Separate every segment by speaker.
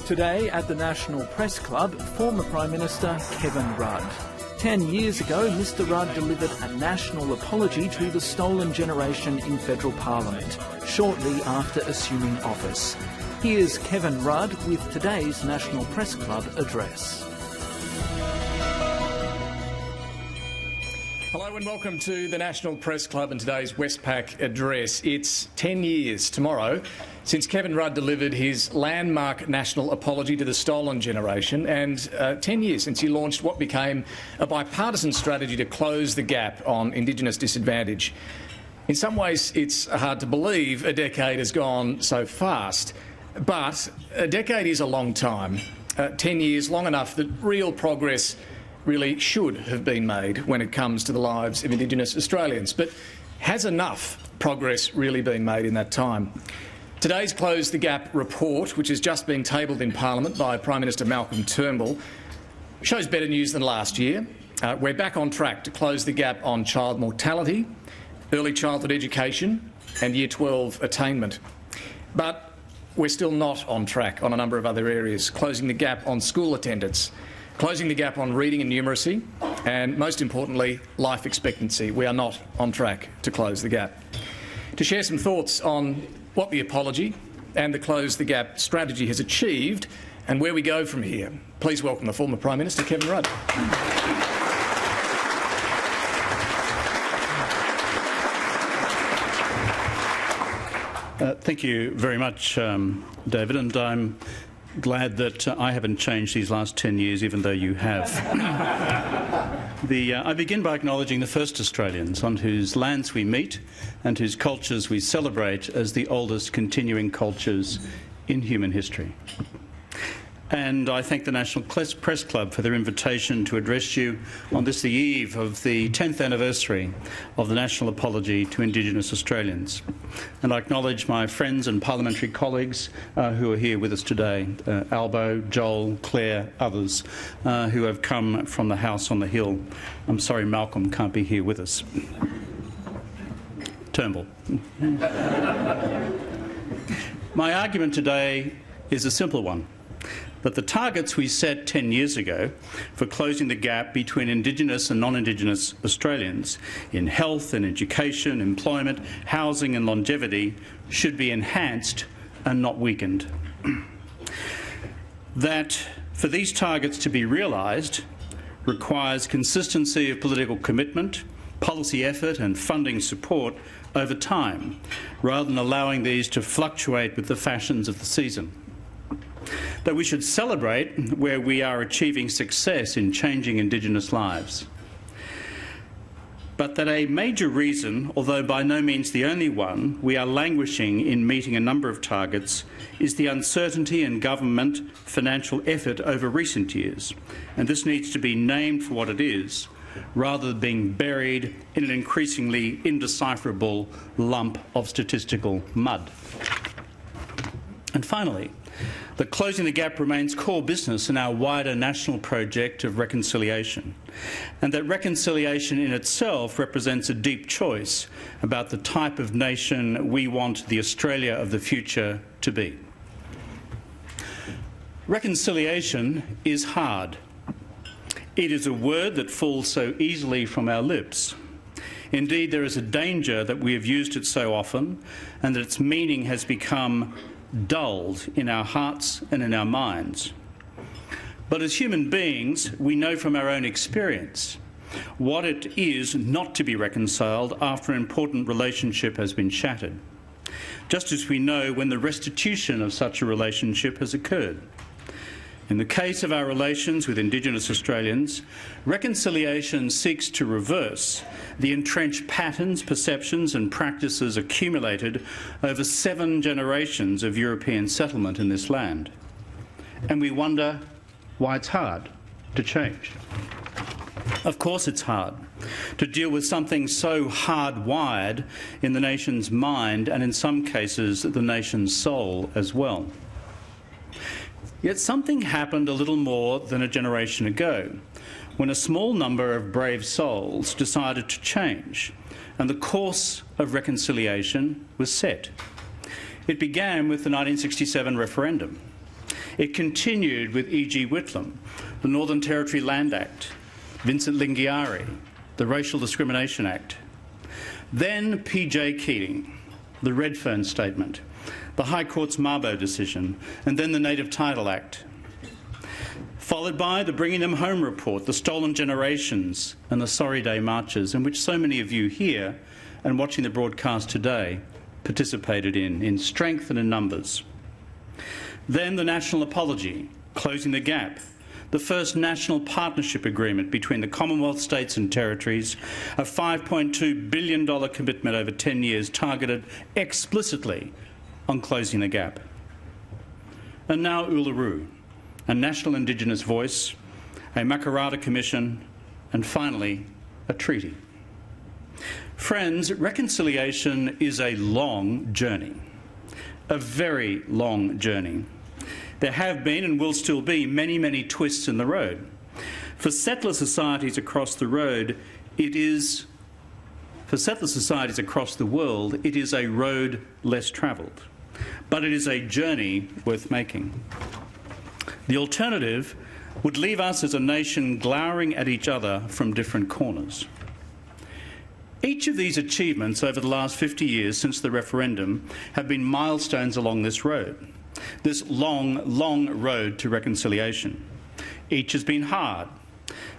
Speaker 1: Today at the National Press Club, former Prime Minister Kevin Rudd. 10 years ago, Mr Rudd delivered a national apology to the stolen generation in federal parliament, shortly after assuming office. Here's Kevin Rudd with today's National Press Club address.
Speaker 2: Hello and welcome to the National Press Club and today's Westpac address. It's 10 years tomorrow since Kevin Rudd delivered his landmark national apology to the stolen generation, and 10 years since he launched what became a bipartisan strategy to close the gap on Indigenous disadvantage. In some ways, it's hard to believe a decade has gone so fast, but a decade is a long time. 10 years, long enough that real progress really should have been made when it comes to the lives of Indigenous Australians. But has enough progress really been made in that time? Today's Close the Gap report, which has just been tabled in Parliament by Prime Minister Malcolm Turnbull, shows better news than last year. We're back on track to close the gap on child mortality, early childhood education and Year 12 attainment. But we're still not on track on a number of other areas, closing the gap on school attendance, closing the gap on reading and numeracy, and most importantly, life expectancy. We are not on track to close the gap. To share some thoughts on what the apology and the Close the Gap strategy has achieved and where we go from here, please welcome the former Prime Minister, Kevin Rudd.
Speaker 3: Thank you very much, David, and I'm glad that I haven't changed these last 10 years, even though you have. I begin by acknowledging the first Australians on whose lands we meet and whose cultures we celebrate as the oldest continuing cultures in human history. And I thank the National Press Club for their invitation to address you on this, the eve of the 10th anniversary of the National Apology to Indigenous Australians. And I acknowledge my friends and parliamentary colleagues who are here with us today, Albo, Joel, Claire, others who have come from the House on the Hill. I'm sorry Malcolm can't be here with us. Turnbull. My argument today is a simple one. That the targets we set 10 years ago for closing the gap between Indigenous and non-Indigenous Australians in health and education, employment, housing and longevity should be enhanced and not weakened. That for these targets to be realised requires consistency of political commitment, policy effort and funding support over time, rather than allowing these to fluctuate with the fashions of the season. That we should celebrate where we are achieving success in changing Indigenous lives. But that a major reason, although by no means the only one, we are languishing in meeting a number of targets is the uncertainty in government financial effort over recent years. And this needs to be named for what it is, rather than being buried in an increasingly indecipherable lump of statistical mud. And finally, that closing the gap remains core business in our wider national project of reconciliation, and that reconciliation in itself represents a deep choice about the type of nation we want the Australia of the future to be. Reconciliation is hard. It is a word that falls so easily from our lips. Indeed, there is a danger that we have used it so often and that its meaning has become dulled in our hearts and in our minds. But as human beings, we know from our own experience what it is not to be reconciled after an important relationship has been shattered, just as we know when the restitution of such a relationship has occurred. In the case of our relations with Indigenous Australians, reconciliation seeks to reverse the entrenched patterns, perceptions and practices accumulated over 7 generations of European settlement in this land. And we wonder why it's hard to change. Of course it's hard to deal with something so hardwired in the nation's mind and in some cases the nation's soul as well. Yet something happened a little more than a generation ago, when a small number of brave souls decided to change, and the course of reconciliation was set. It began with the 1967 referendum. It continued with E.G. Whitlam, the Northern Territory Land Act, Vincent Lingiari, the Racial Discrimination Act. Then P.J. Keating, the Redfern Statement, the High Court's Mabo decision, and then the Native Title Act. Followed by the Bringing Them Home report, the Stolen Generations and the Sorry Day marches, in which so many of you here and watching the broadcast today participated in strength and in numbers. Then the National Apology, Closing the Gap, the first national partnership agreement between the Commonwealth states and territories, a $5.2 billion commitment over 10 years targeted explicitly on closing the gap. And now Uluru, a national Indigenous voice, a Makarrata Commission, and finally, a treaty. Friends, reconciliation is a long journey, a very long journey. There have been and will still be many, many twists in the road. For settler societies across the world, it is a road less travelled, but it is a journey worth making. The alternative would leave us as a nation glowering at each other from different corners. Each of these achievements over the last 50 years since the referendum have been milestones along this road, this long, long road to reconciliation. Each has been hard.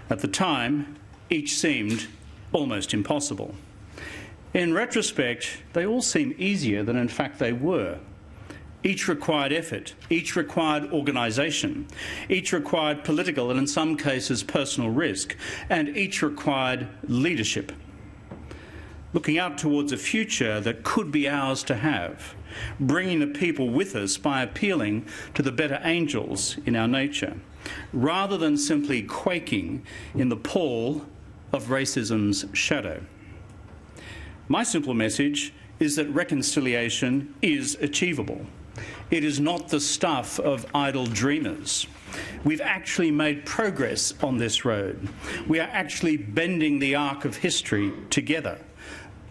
Speaker 3: At the time, each seemed almost impossible. In retrospect, they all seem easier than in fact they were. Each required effort, each required organisation, each required political and in some cases personal risk, and each required leadership. Looking out towards a future that could be ours to have, bringing the people with us by appealing to the better angels in our nature, rather than simply quaking in the pall of racism's shadow. My simple message is that reconciliation is achievable. It is not the stuff of idle dreamers. We've actually made progress on this road. We are actually bending the arc of history together.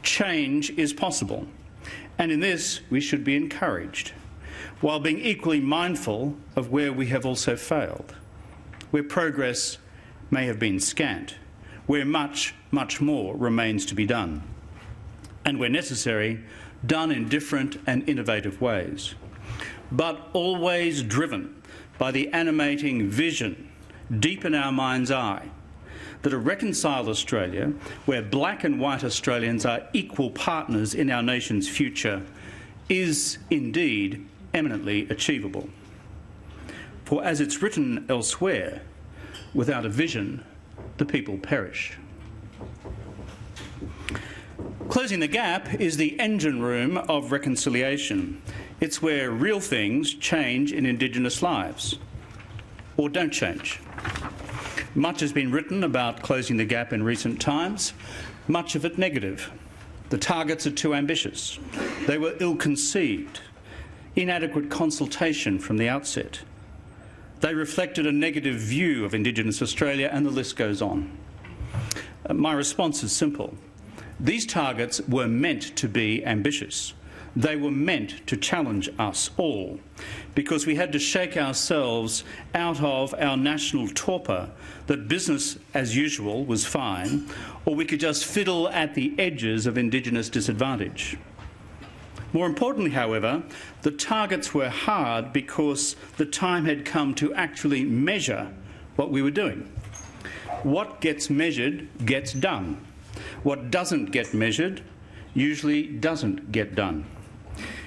Speaker 3: Change is possible, and in this we should be encouraged, while being equally mindful of where we have also failed, where progress may have been scant, where much, much more remains to be done, and where necessary, done in different and innovative ways, but always driven by the animating vision deep in our mind's eye that a reconciled Australia, where black and white Australians are equal partners in our nation's future, is indeed eminently achievable. For as it's written elsewhere, without a vision, the people perish. Closing the Gap is the engine room of reconciliation. It's where real things change in Indigenous lives, or don't change. Much has been written about closing the gap in recent times, much of it negative. The targets are too ambitious. They were ill-conceived, inadequate consultation from the outset. They reflected a negative view of Indigenous Australia, and the list goes on. My response is simple. These targets were meant to be ambitious. They were meant to challenge us all, because we had to shake ourselves out of our national torpor that business as usual was fine, or we could just fiddle at the edges of Indigenous disadvantage. More importantly, however, the targets were hard because the time had come to actually measure what we were doing. What gets measured gets done. What doesn't get measured usually doesn't get done.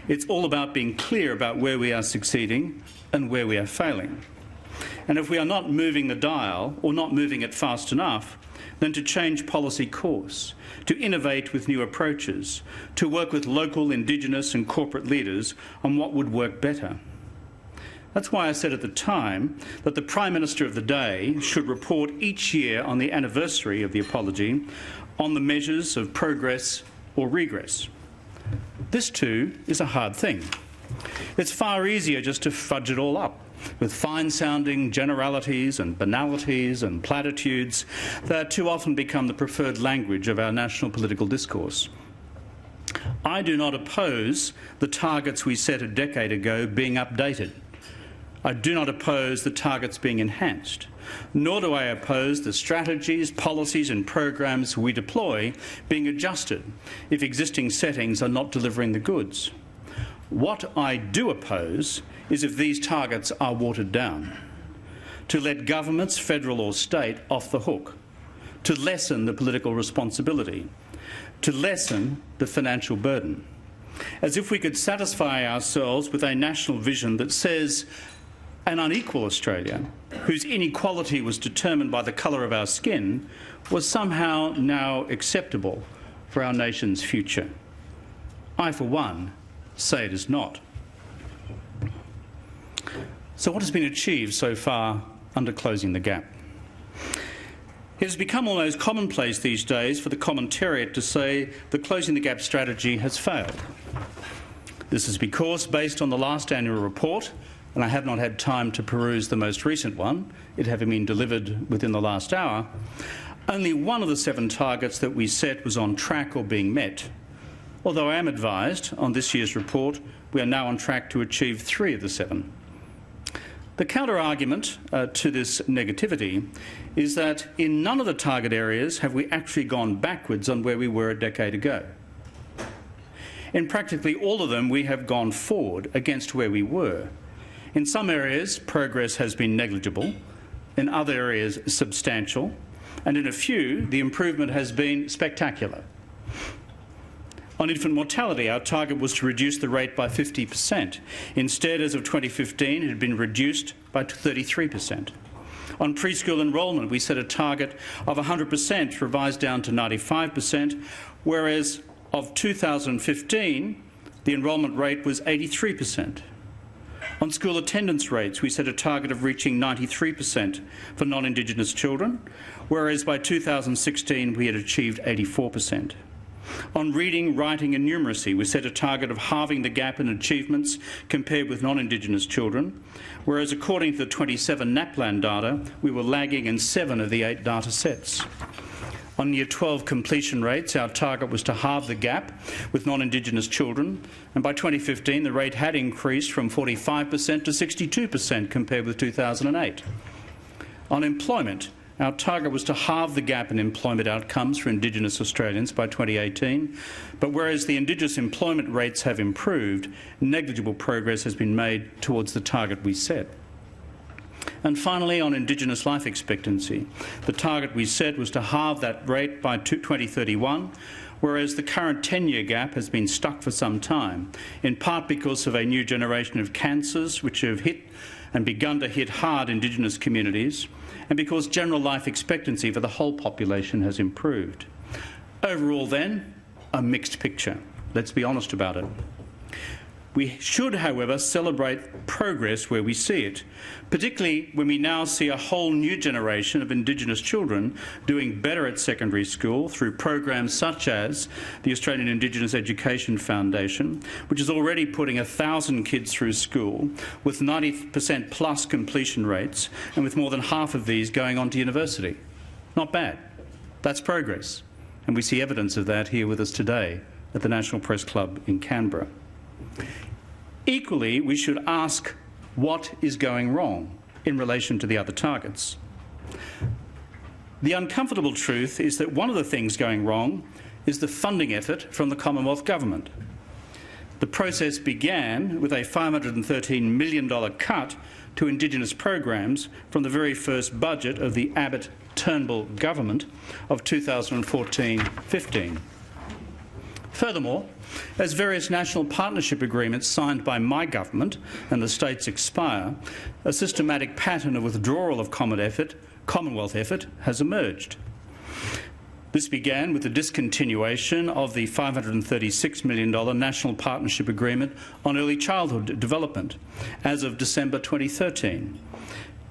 Speaker 3: It's all about being clear about where we are succeeding and where we are failing. And if we are not moving the dial, or not moving it fast enough, then to change policy course, to innovate with new approaches, to work with local, Indigenous and corporate leaders on what would work better. That's why I said at the time that the Prime Minister of the day should report each year on the anniversary of the apology on the measures of progress or regress. This too is a hard thing. It's far easier just to fudge it all up with fine-sounding generalities and banalities and platitudes that too often become the preferred language of our national political discourse. I do not oppose the targets we set a decade ago being updated. I do not oppose the targets being enhanced, nor do I oppose the strategies, policies and programs we deploy being adjusted if existing settings are not delivering the goods. What I do oppose is if these targets are watered down, to let governments, federal or state, off the hook, to lessen the political responsibility, to lessen the financial burden, as if we could satisfy ourselves with a national vision that says an unequal Australia, whose inequality was determined by the colour of our skin, was somehow now acceptable for our nation's future. I, for one, say it is not. So what has been achieved so far under closing the gap? It has become almost commonplace these days for the commentariat to say the closing the gap strategy has failed. This is because, based on the last annual report, and I have not had time to peruse the most recent one, it having been delivered within the last hour, only one of the 7 targets that we set was on track or being met. Although I am advised on this year's report we are now on track to achieve 3 of the 7. The counter-argument to this negativity is that in none of the target areas have we actually gone backwards on where we were a decade ago. In practically all of them we have gone forward against where we were. In some areas progress has been negligible, in other areas substantial, and in a few the improvement has been spectacular. On infant mortality, our target was to reduce the rate by 50%. Instead, as of 2015, it had been reduced by 33%. On preschool enrolment, we set a target of 100%, revised down to 95%, whereas of 2015, the enrolment rate was 83%. On school attendance rates, we set a target of reaching 93% for non-Indigenous children, whereas by 2016 we had achieved 84%. On reading, writing and numeracy, we set a target of halving the gap in achievements compared with non-Indigenous children, whereas according to the 27 NAPLAN data, we were lagging in 7 of the 8 data sets. On Year 12 completion rates, our target was to halve the gap with non-Indigenous children, and by 2015 the rate had increased from 45% to 62% compared with 2008. On employment, our target was to halve the gap in employment outcomes for Indigenous Australians by 2018, but whereas the Indigenous employment rates have improved, negligible progress has been made towards the target we set. And finally, on Indigenous life expectancy, the target we set was to halve that rate by 2031, whereas the current 10-year gap has been stuck for some time, in part because of a new generation of cancers which have hit and begun to hit hard Indigenous communities, and because general life expectancy for the whole population has improved. Overall then, a mixed picture. Let's be honest about it. We should, however, celebrate progress where we see it, particularly when we now see a whole new generation of Indigenous children doing better at secondary school through programs such as the Australian Indigenous Education Foundation, which is already putting 1,000 kids through school with 90% plus completion rates, and with more than half of these going on to university. Not bad. That's progress. And we see evidence of that here with us today at the National Press Club in Canberra. Equally, we should ask what is going wrong in relation to the other targets. The uncomfortable truth is that one of the things going wrong is the funding effort from the Commonwealth Government. The process began with a $513 million cut to Indigenous programs from the very first budget of the Abbott-Turnbull government of 2014-15. Furthermore, as various national partnership agreements signed by my government and the states expire, a systematic pattern of withdrawal of Commonwealth effort has emerged. This began with the discontinuation of the $536 million National Partnership Agreement on Early Childhood Development as of December 2013,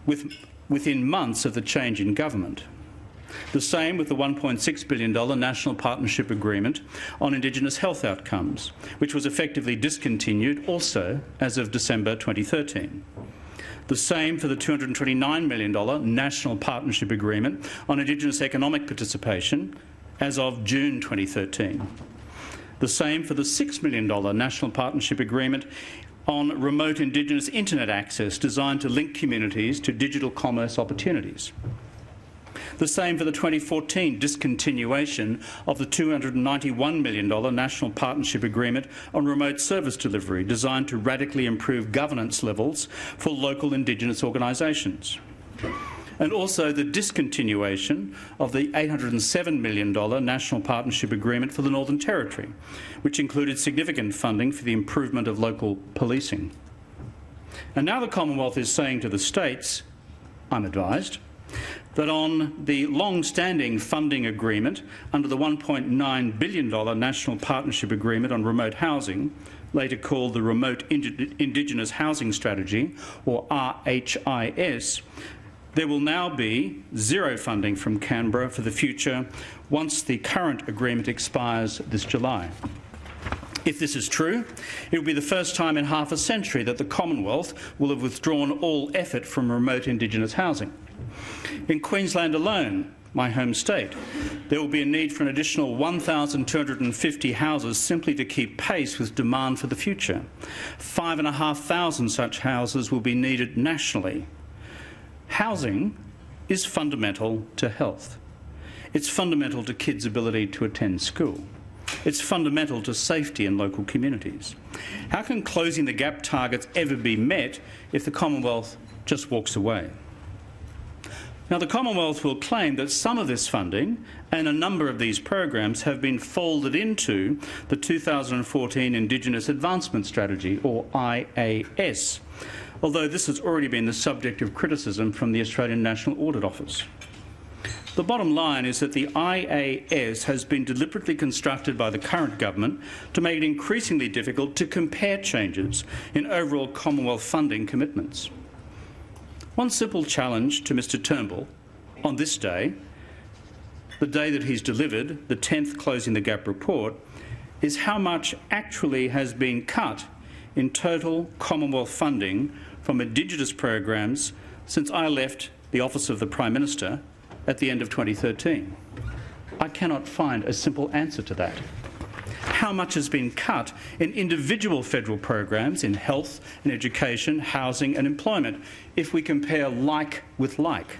Speaker 3: within months of the change in government. The same with the $1.6 billion National Partnership Agreement on Indigenous Health Outcomes, which was effectively discontinued also as of December 2013. The same for the $229 million National Partnership Agreement on Indigenous Economic Participation as of June 2013. The same for the $6 million National Partnership Agreement on remote Indigenous internet access designed to link communities to digital commerce opportunities. The same for the 2014 discontinuation of the $291 million National Partnership Agreement on remote service delivery, designed to radically improve governance levels for local Indigenous organisations. And also the discontinuation of the $807 million National Partnership Agreement for the Northern Territory, which included significant funding for the improvement of local policing. And now the Commonwealth is saying to the states, I'm advised, that on the long-standing funding agreement under the $1.9 billion National Partnership Agreement on Remote Housing, later called the Remote Indigenous Housing Strategy, or RHIS, there will now be zero funding from Canberra for the future once the current agreement expires this July. If this is true, it will be the first time in half a century that the Commonwealth will have withdrawn all effort from remote Indigenous housing. In Queensland alone, my home state, there will be a need for an additional 1,250 houses simply to keep pace with demand for the future. 5,500 such houses will be needed nationally. Housing is fundamental to health. It's fundamental to kids' ability to attend school. It's fundamental to safety in local communities. How can closing the gap targets ever be met if the Commonwealth just walks away? Now, the Commonwealth will claim that some of this funding and a number of these programs have been folded into the 2014 Indigenous Advancement Strategy, or IAS, although this has already been the subject of criticism from the Australian National Audit Office. The bottom line is that the IAS has been deliberately constructed by the current government to make it increasingly difficult to compare changes in overall Commonwealth funding commitments. One simple challenge to Mr Turnbull on this day, the day that he's delivered the 10th Closing the Gap report, is how much actually has been cut in total Commonwealth funding from Indigenous programs since I left the office of the Prime Minister at the end of 2013. I cannot find a simple answer to that. How much has been cut in individual federal programs in health and education, housing and employment if we compare like with like?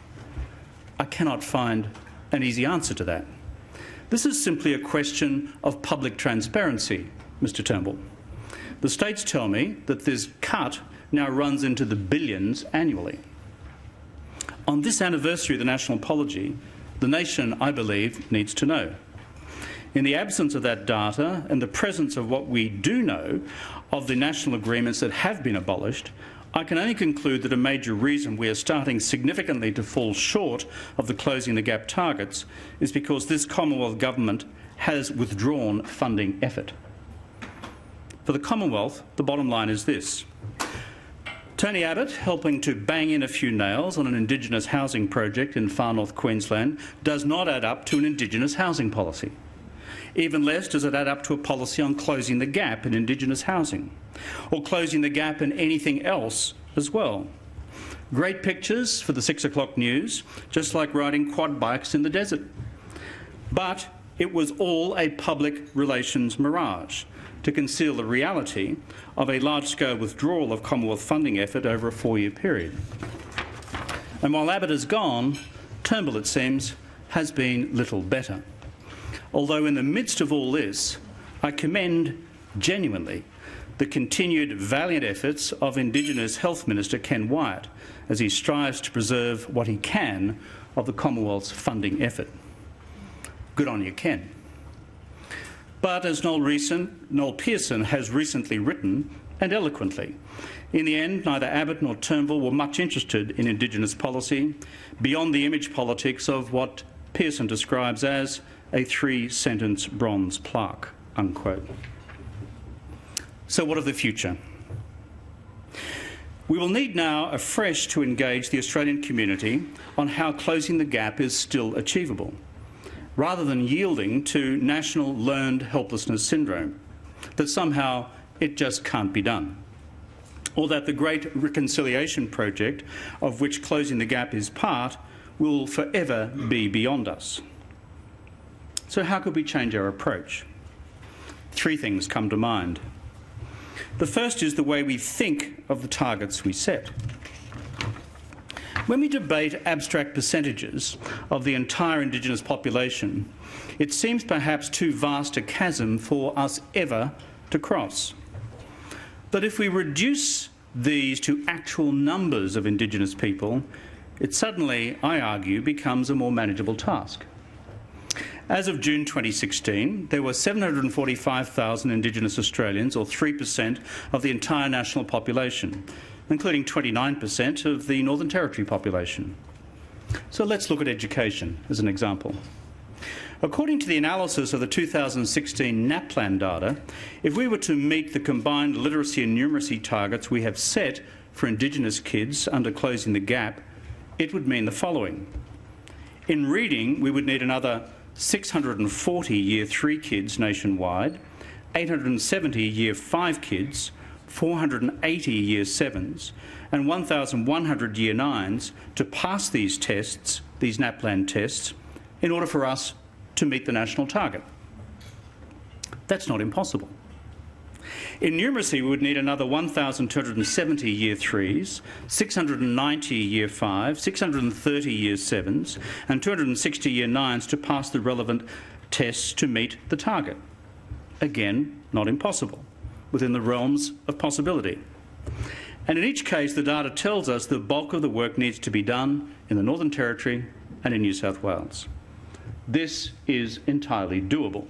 Speaker 3: I cannot find an easy answer to that. This is simply a question of public transparency, Mr Turnbull. The states tell me that this cut now runs into the billions annually. On this anniversary of the national apology, the nation, I believe, needs to know. In the absence of that data and the presence of what we do know of the national agreements that have been abolished, I can only conclude that a major reason we are starting significantly to fall short of the Closing the Gap targets is because this Commonwealth government has withdrawn funding effort. For the Commonwealth, the bottom line is this. Tony Abbott helping to bang in a few nails on an Indigenous housing project in far north Queensland does not add up to an Indigenous housing policy. Even less does it add up to a policy on closing the gap in Indigenous housing, or closing the gap in anything else as well. Great pictures for the 6 o'clock news, just like riding quad bikes in the desert. But it was all a public relations mirage to conceal the reality of a large-scale withdrawal of Commonwealth funding effort over a 4-year period. And while Abbott is gone, Turnbull, it seems, has been little better. Although in the midst of all this, I commend genuinely the continued valiant efforts of Indigenous Health Minister Ken Wyatt as he strives to preserve what he can of the Commonwealth's funding effort. Good on you, Ken. But as Noel Pearson has recently written, and eloquently, in the end, neither Abbott nor Turnbull were much interested in Indigenous policy beyond the image politics of what Pearson describes as a 3-sentence bronze plaque, unquote. So what of the future? We will need now afresh to engage the Australian community on how closing the gap is still achievable, rather than yielding to national learned helplessness syndrome, that somehow it just can't be done, or that the great reconciliation project of which closing the gap is part will forever be beyond us. So how could we change our approach? 3 things come to mind. The first is the way we think of the targets we set. When we debate abstract percentages of the entire Indigenous population, it seems perhaps too vast a chasm for us ever to cross. But if we reduce these to actual numbers of Indigenous people, it suddenly, I argue, becomes a more manageable task. As of June 2016, there were 745,000 Indigenous Australians, or 3% of the entire national population, including 29% of the Northern Territory population. So let's look at education as an example. According to the analysis of the 2016 NAPLAN data, if we were to meet the combined literacy and numeracy targets we have set for Indigenous kids under Closing the Gap, it would mean the following. In reading, we would need another 640 Year 3 kids nationwide, 870 Year 5 kids, 480 Year 7s and 1,100 Year 9s to pass these tests, these NAPLAN tests, in order for us to meet the national target. That's not impossible. In numeracy, we would need another 1,270 Year 3s, 690 Year 5, 630 Year 7s and 260 Year 9s to pass the relevant tests to meet the target. Again, not impossible, within the realms of possibility. And in each case, the data tells us the bulk of the work needs to be done in the Northern Territory and in New South Wales. This is entirely doable.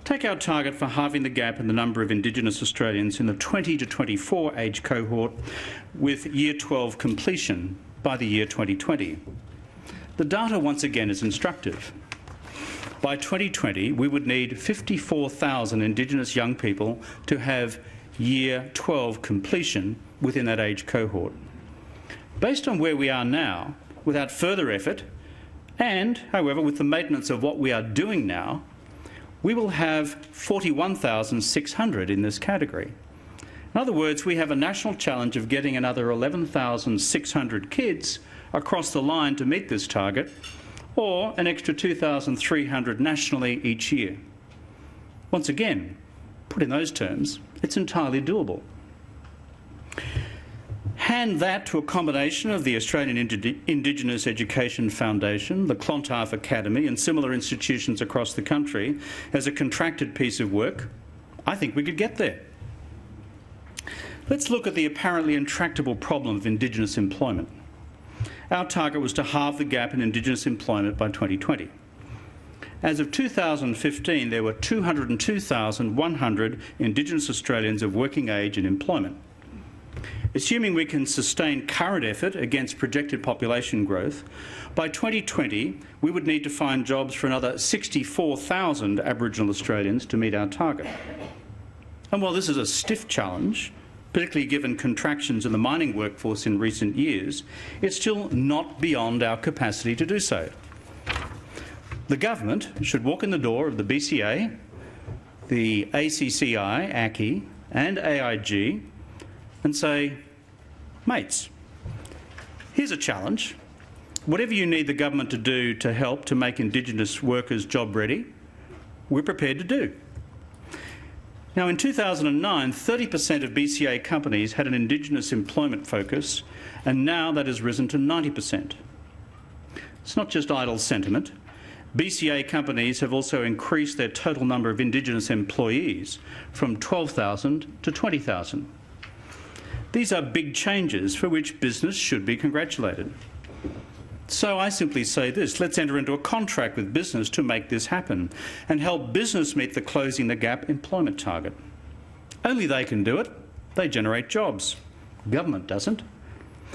Speaker 3: Take our target for halving the gap in the number of Indigenous Australians in the 20 to 24 age cohort with Year 12 completion by the year 2020. The data once again is instructive. By 2020, we would need 54,000 Indigenous young people to have Year 12 completion within that age cohort. Based on where we are now, without further effort, and, however, with the maintenance of what we are doing now, we will have 41,600 in this category. In other words, we have a national challenge of getting another 11,600 kids across the line to meet this target, or an extra 2,300 nationally each year. Once again, put in those terms, it's entirely doable. Hand that to a combination of the Australian Indigenous Education Foundation, the Clontarf Academy and similar institutions across the country as a contracted piece of work, I think we could get there. Let's look at the apparently intractable problem of Indigenous employment. Our target was to halve the gap in Indigenous employment by 2020. As of 2015, there were 202,100 Indigenous Australians of working age in employment. Assuming we can sustain current effort against projected population growth, by 2020 we would need to find jobs for another 64,000 Aboriginal Australians to meet our target. And while this is a stiff challenge, particularly given contractions in the mining workforce in recent years, it's still not beyond our capacity to do so. The government should walk in the door of the BCA, the ACCI, ACCI and AIG and say, mates, here's a challenge. Whatever you need the government to do to help to make Indigenous workers job ready, we're prepared to do. Now, in 2009, 30% of BCA companies had an Indigenous employment focus, and now that has risen to 90%. It's not just idle sentiment. BCA companies have also increased their total number of Indigenous employees from 12,000 to 20,000. These are big changes for which business should be congratulated. So I simply say this, let's enter into a contract with business to make this happen and help business meet the Closing the Gap employment target. Only they can do it. They generate jobs. Government doesn't.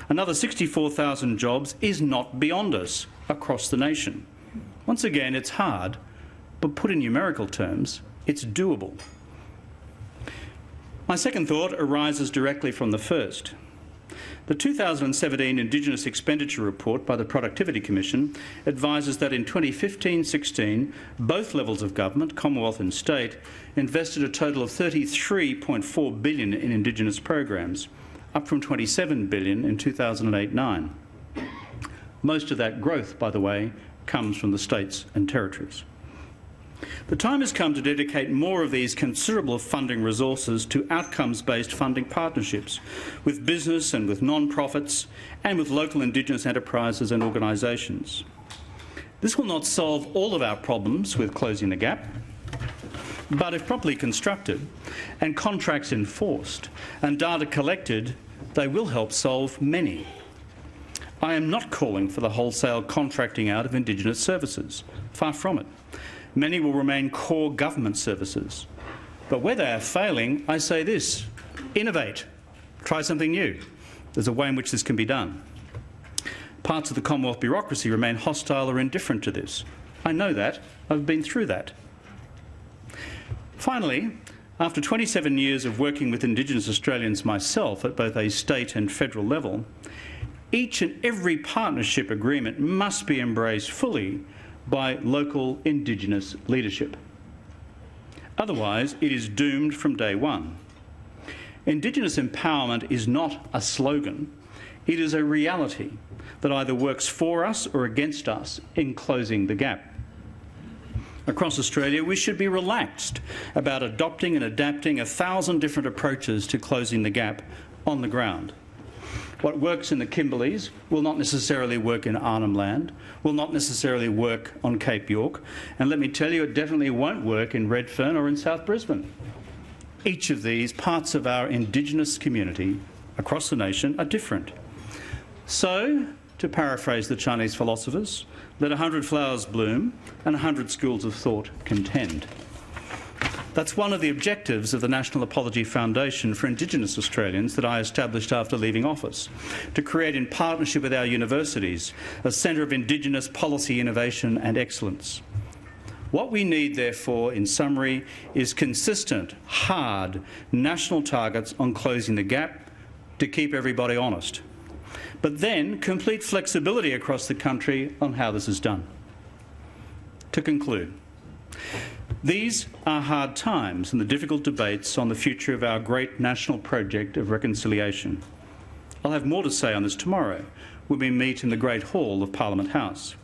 Speaker 3: Another 64,000 jobs is not beyond us across the nation. Once again, it's hard, but put in numerical terms, it's doable. My second thought arises directly from the first. The 2017 Indigenous Expenditure Report by the Productivity Commission advises that in 2015-16, both levels of government, Commonwealth and state, invested a total of $33.4 billion in Indigenous programs, up from $27 billion in 2008-9. Most of that growth, by the way, comes from the states and territories. The time has come to dedicate more of these considerable funding resources to outcomes-based funding partnerships with business and with non-profits and with local Indigenous enterprises and organisations. This will not solve all of our problems with closing the gap, but if properly constructed and contracts enforced and data collected, they will help solve many. I am not calling for the wholesale contracting out of Indigenous services. Far from it. Many will remain core government services. But where they are failing, I say this: innovate, try something new. There's a way in which this can be done. Parts of the Commonwealth bureaucracy remain hostile or indifferent to this. I know that. I've been through that. Finally, after 27 years of working with Indigenous Australians myself at both a state and federal level, each and every partnership agreement must be embraced fully by local Indigenous leadership. Otherwise, it is doomed from day one. Indigenous empowerment is not a slogan. It is a reality that either works for us or against us in closing the gap. Across Australia, we should be relaxed about adopting and adapting 1,000 different approaches to closing the gap on the ground. What works in the Kimberleys will not necessarily work in Arnhem Land, will not necessarily work on Cape York, and let me tell you, it definitely won't work in Redfern or in South Brisbane. Each of these parts of our Indigenous community across the nation are different. So, to paraphrase the Chinese philosophers, let 100 flowers bloom and 100 schools of thought contend. That's one of the objectives of the National Apology Foundation for Indigenous Australians that I established after leaving office, to create, in partnership with our universities, a centre of Indigenous policy innovation and excellence. What we need, therefore, in summary, is consistent, hard, national targets on closing the gap to keep everybody honest, but then complete flexibility across the country on how this is done. To conclude, these are hard times and the difficult debates on the future of our great national project of reconciliation. I'll have more to say on this tomorrow when we meet in the Great Hall of Parliament House.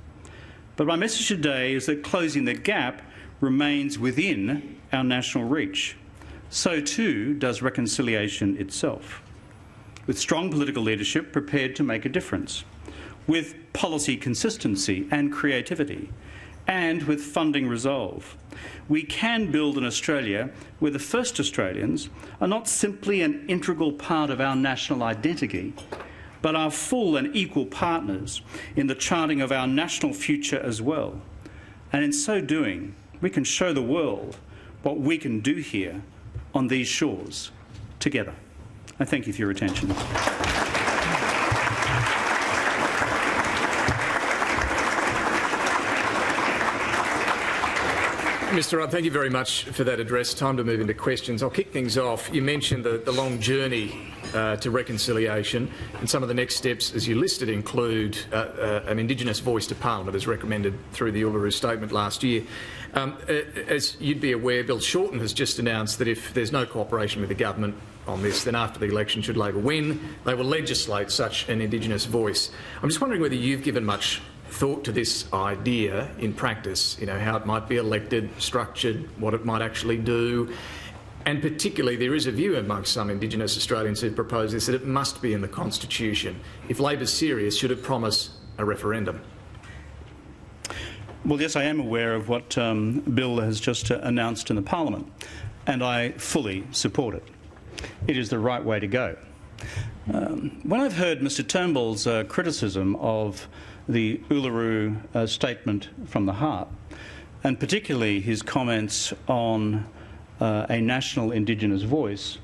Speaker 3: But my message today is that closing the gap remains within our national reach. So too does reconciliation itself. With strong political leadership prepared to make a difference, with policy consistency and creativity, and with funding resolve, we can build an Australia where the first Australians are not simply an integral part of our national identity, but are full and equal partners in the charting of our national future as well. And in so doing, we can show the world what we can do here on these shores together. I thank you for your attention.
Speaker 2: Mr Rudd, thank you very much for that address. Time to move into questions. I'll kick things off. You mentioned the long journey to reconciliation, and some of the next steps, as you listed, include an Indigenous voice to Parliament, as recommended through the Uluru Statement last year. As you'd be aware, Bill Shorten has just announced that if there's no cooperation with the government on this, then after the election, should Labor win, they will legislate such an Indigenous voice. I'm just wondering whether you've given much thought to this idea in practice, how it might be elected, structured, what it might actually do. And particularly, there is a view amongst some Indigenous Australians who propose this, that it must be in the Constitution. If Labor's serious, should it promise a referendum?
Speaker 3: Well, yes, I am aware of what Bill has just announced in the Parliament, and I fully support it. It is the right way to go. When I've heard Mr Turnbull's criticism of the Uluru Statement from the Heart, and particularly his comments on a national Indigenous voice,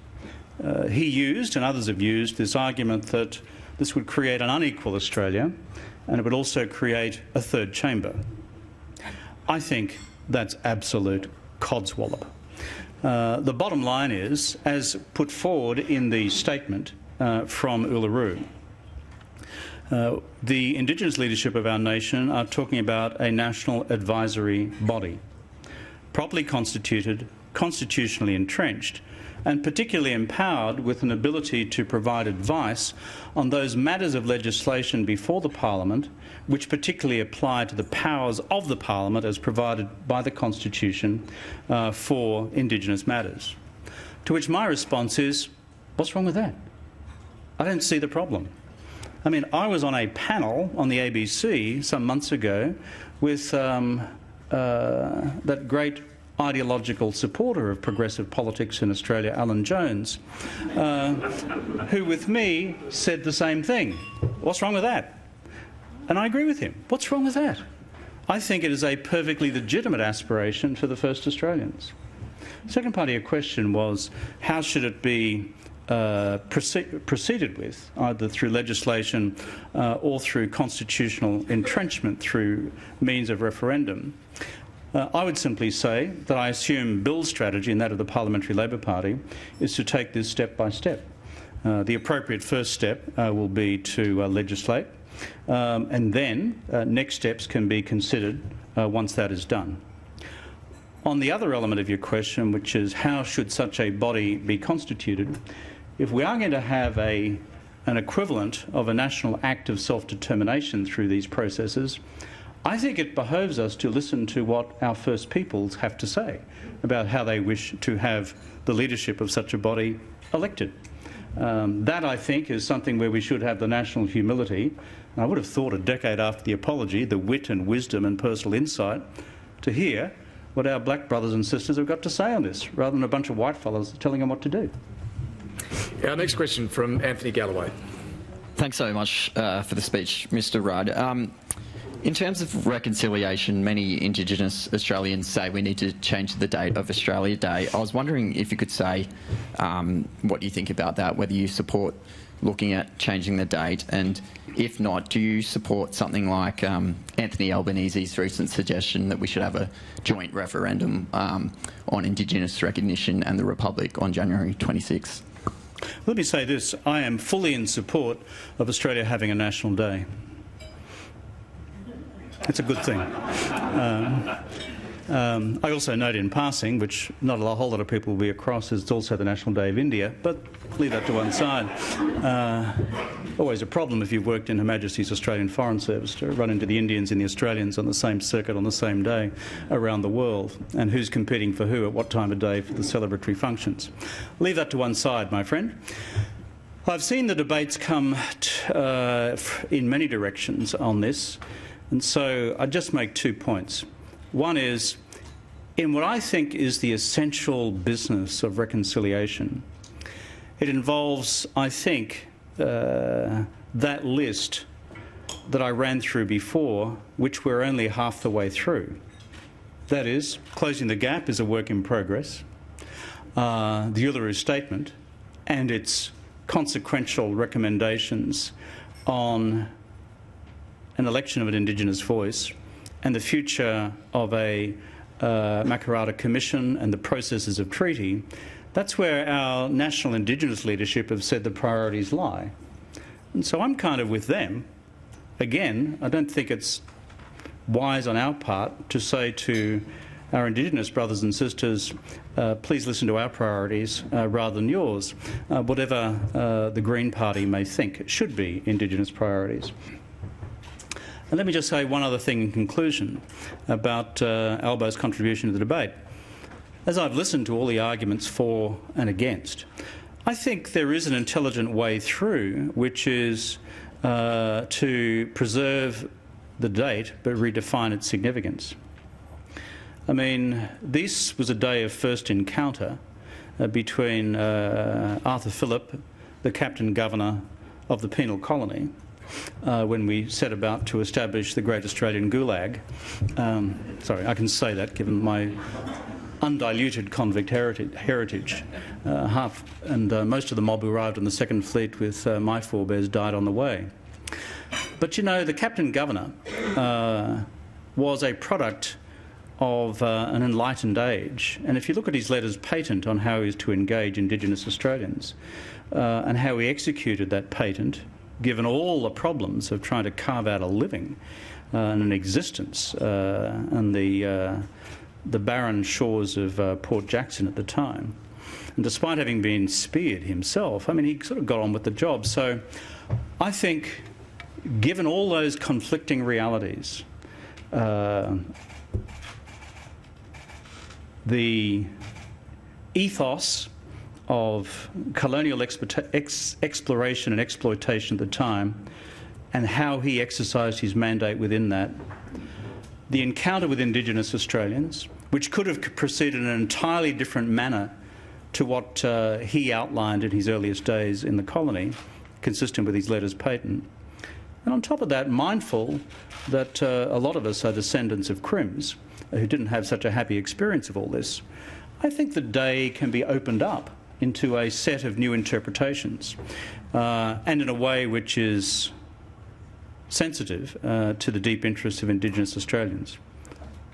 Speaker 3: he used, and others have used, this argument that this would create an unequal Australia and it would also create a third chamber. I think that's absolute codswallop. The bottom line is, as put forward in the statement from Uluru, the Indigenous leadership of our nation are talking about a national advisory body, properly constituted, constitutionally entrenched, and particularly empowered with an ability to provide advice on those matters of legislation before the Parliament which particularly apply to the powers of the Parliament as provided by the Constitution for Indigenous matters. To which my response is, what's wrong with that? I don't see the problem. I mean, I was on a panel on the ABC some months ago with that great ideological supporter of progressive politics in Australia, Alan Jones, who with me said the same thing. What's wrong with that? And I agree with him. What's wrong with that? I think it is a perfectly legitimate aspiration for the First Australians. The second part of your question was, how should it be proceeded with, either through legislation or through constitutional entrenchment through means of referendum? I would simply say that I assume Bill's strategy and that of the Parliamentary Labor Party is to take this step by step. The appropriate first step will be to legislate, and then next steps can be considered once that is done. On the other element of your question, which is how should such a body be constituted, if we are going to have an equivalent of a national act of self-determination through these processes, I think it behoves us to listen to what our First Peoples have to say about how they wish to have the leadership of such a body elected. That, I think, is something where we should have the national humility. I would have thought a decade after the apology, the wit and wisdom and personal insight to hear what our black brothers and sisters have got to say on this, rather than a bunch of white fellas telling them what to do.
Speaker 2: Our next question from Anthony Galloway.
Speaker 4: Thanks so much for the speech, Mr Rudd. In terms of reconciliation, many Indigenous Australians say we need to change the date of Australia Day. I was wondering if you could say what you think about that, whether you support looking at changing the date, and if not, do you support something like Anthony Albanese's recent suggestion that we should have a joint referendum on Indigenous recognition and the Republic on January 26th?
Speaker 3: Let me say this. I am fully in support of Australia having a national day. It's a good thing. I also note in passing, which not a whole lot of people will be across, is it's also the National Day of India, but leave that to one side. Always a problem if you've worked in Her Majesty's Australian Foreign Service to run into the Indians and the Australians on the same circuit on the same day around the world, and who's competing for who at what time of day for the celebratory functions. Leave that to one side, my friend. I've seen the debates come in many directions on this, and so I'd just make 2 points. One is, in what I think is the essential business of reconciliation, it involves, I think, that list that I ran through before, which we're only half the way through. That is, closing the gap is a work in progress. The Uluru Statement and its consequential recommendations on an election of an Indigenous voice and the future of a Makarrata Commission and the processes of treaty, that's where our national Indigenous leadership have said the priorities lie. And so I'm kind of with them. Again, I don't think it's wise on our part to say to our Indigenous brothers and sisters, please listen to our priorities rather than yours, whatever the Green Party may think should be Indigenous priorities. And let me just say one other thing in conclusion about Albo's contribution to the debate. As I've listened to all the arguments for and against, I think there is an intelligent way through, which is to preserve the date but redefine its significance. I mean, this was a day of first encounter between Arthur Phillip, the Captain Governor of the penal colony, when we set about to establish the Great Australian Gulag. Sorry, I can say that given my undiluted convict heritage. Most of the mob who arrived on the Second Fleet with my forebears died on the way. But you know, the Captain Governor was a product of an enlightened age, and if you look at his letters patent on how he was to engage Indigenous Australians and how he executed that patent, given all the problems of trying to carve out a living and an existence and the the barren shores of Port Jackson at the time. And despite having been speared himself, I mean, he sort of got on with the job. So I think, given all those conflicting realities, the ethos of colonial exploration and exploitation at the time, and how he exercised his mandate within that, the encounter with Indigenous Australians, which could have proceeded in an entirely different manner to what he outlined in his earliest days in the colony, consistent with his letters patent. And on top of that, mindful that a lot of us are descendants of Crims who didn't have such a happy experience of all this, I think the day can be opened up into a set of new interpretations, and in a way which is sensitive to the deep interests of Indigenous Australians.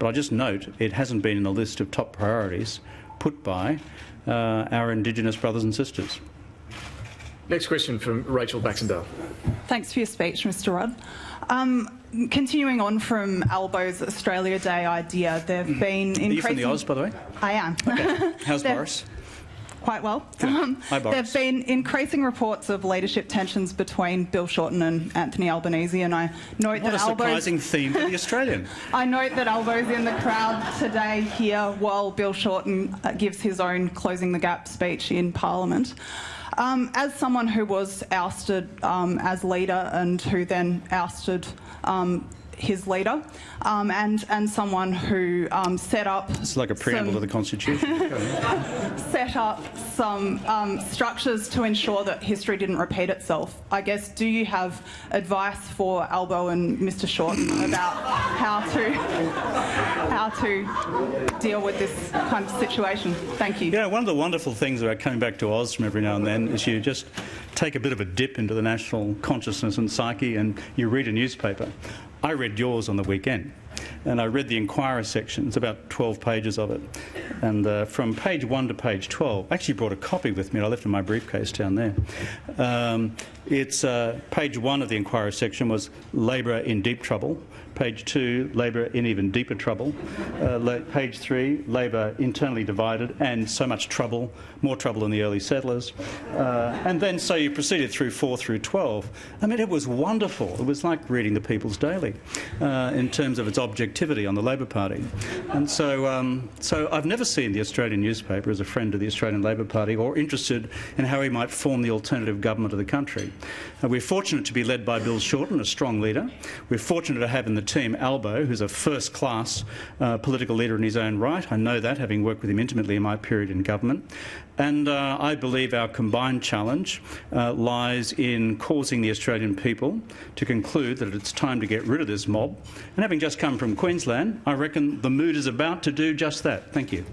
Speaker 3: But I just note it hasn't been in the list of top priorities put by our Indigenous brothers and sisters.
Speaker 2: Next question from Rachel Baxendale.
Speaker 5: Thanks for your speech, Mr. Rudd. Continuing on from Albo's Australia Day idea, there have been increasing...
Speaker 3: Are you from the Oz, by the way?
Speaker 5: I am.
Speaker 3: Okay. How's Boris?
Speaker 5: Quite well.
Speaker 3: Hi, Boris.
Speaker 5: There have been increasing reports of leadership tensions between Bill Shorten and Anthony Albanese, and I note
Speaker 3: What
Speaker 5: that
Speaker 3: a surprising theme for the Australian.
Speaker 5: I note that Albo's in the crowd today here while Bill Shorten gives his own Closing the Gap speech in Parliament. As someone who was ousted as leader and who then ousted his leader, and someone who set up...
Speaker 3: It's like a preamble to the Constitution.
Speaker 5: set up some structures to ensure that history didn't repeat itself. I guess, do you have advice for Albo and Mr. Shorten about how to deal with this kind of situation? Thank you.
Speaker 3: Yeah, one of the wonderful things about coming back to Oz from every now and then is you just take a bit of a dip into the national consciousness and psyche and you read a newspaper. I read yours on the weekend, and I read the Inquirer section. It's about 12 pages of it. And from page 1 to page 12, I actually brought a copy with me. I left it in my briefcase down there. It's page 1 of the Inquirer section was Labor in deep trouble. Page 2, Labor in even deeper trouble. Page 3, Labor internally divided and so much trouble, more trouble than the early settlers. And then so you proceeded through 4 through 12. I mean, it was wonderful. It was like reading the People's Daily in terms of its objectivity on the Labor Party. And so I've never seen the Australian newspaper as a friend of the Australian Labor Party or interested in how he might form the alternative government of the country. We're fortunate to be led by Bill Shorten, a strong leader. We're fortunate to have in the team Albo, who's a first-class political leader in his own right. I know that, having worked with him intimately in my period in government. And I believe our combined challenge lies in causing the Australian people to conclude that it's time to get rid of this mob. And having just come from Queensland, I reckon the mood is about to do just that. Thank you.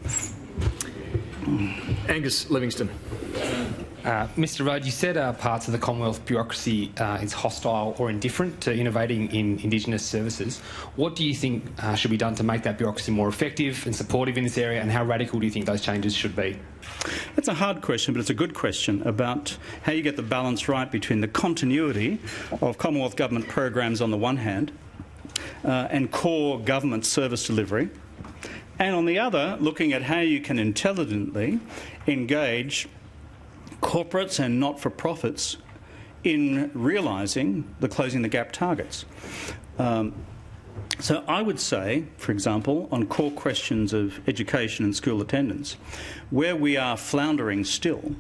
Speaker 2: Angus Livingston.
Speaker 6: Mr. Rudd, you said parts of the Commonwealth bureaucracy is hostile or indifferent to innovating in Indigenous services. What do you think should be done to make that bureaucracy more effective and supportive in this area, and how radical do you think those changes should be?
Speaker 3: That's a hard question, but it's a good question about how you get the balance right between the continuity of Commonwealth government programs on the one hand and core government service delivery, and on the other, looking at how you can intelligently engage corporates and not-for-profits in realising the Closing the Gap targets. So I would say, for example, on core questions of education and school attendance, where we are floundering still,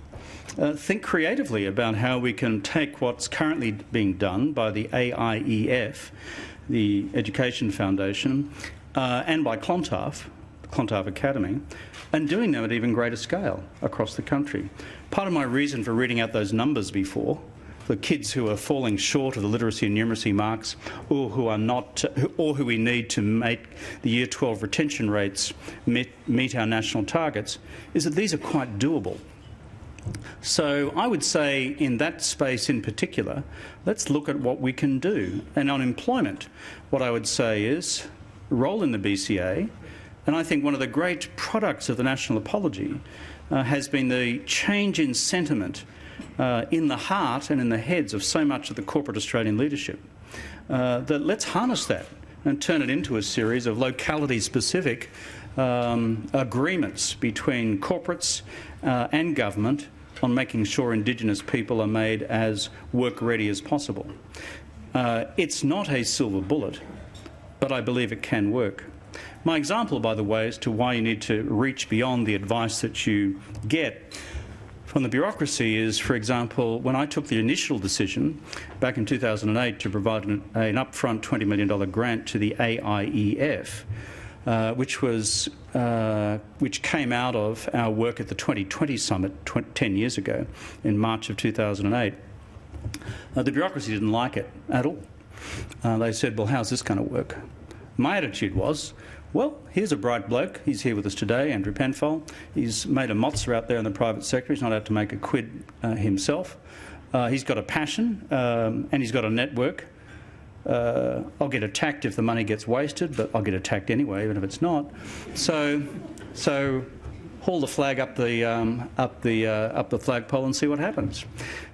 Speaker 3: think creatively about how we can take what's currently being done by the AIEF, the Education Foundation, and by Clontarf, the Clontarf Academy, and doing them at even greater scale across the country. Part of my reason for reading out those numbers before, the kids who are falling short of the literacy and numeracy marks, or who are not, or who we need to make the Year 12 retention rates meet our national targets, is that these are quite doable. So I would say in that space in particular, let's look at what we can do. And on employment, what I would say is roll in the BCA, and I think one of the great products of the national apology has been the change in sentiment in the heart and in the heads of so much of the corporate Australian leadership. That let's harness that and turn it into a series of locality-specific agreements between corporates and government on making sure Indigenous people are made as work-ready as possible. It's not a silver bullet, but I believe it can work. My example, by the way, as to why you need to reach beyond the advice that you get from the bureaucracy is, for example, when I took the initial decision back in 2008 to provide an upfront $20 million grant to the AIEF, which came out of our work at the 2020 summit 10 years ago in March of 2008. The bureaucracy didn't like it at all. They said, well, how's this going to work? My attitude was, well, here's a bright bloke. He's here with us today, Andrew Penfold. He's made a mozza out there in the private sector. He's not out to make a quid himself. He's got a passion and he's got a network. I'll get attacked if the money gets wasted, but I'll get attacked anyway, even if it's not. So haul the flag up the flagpole and see what happens.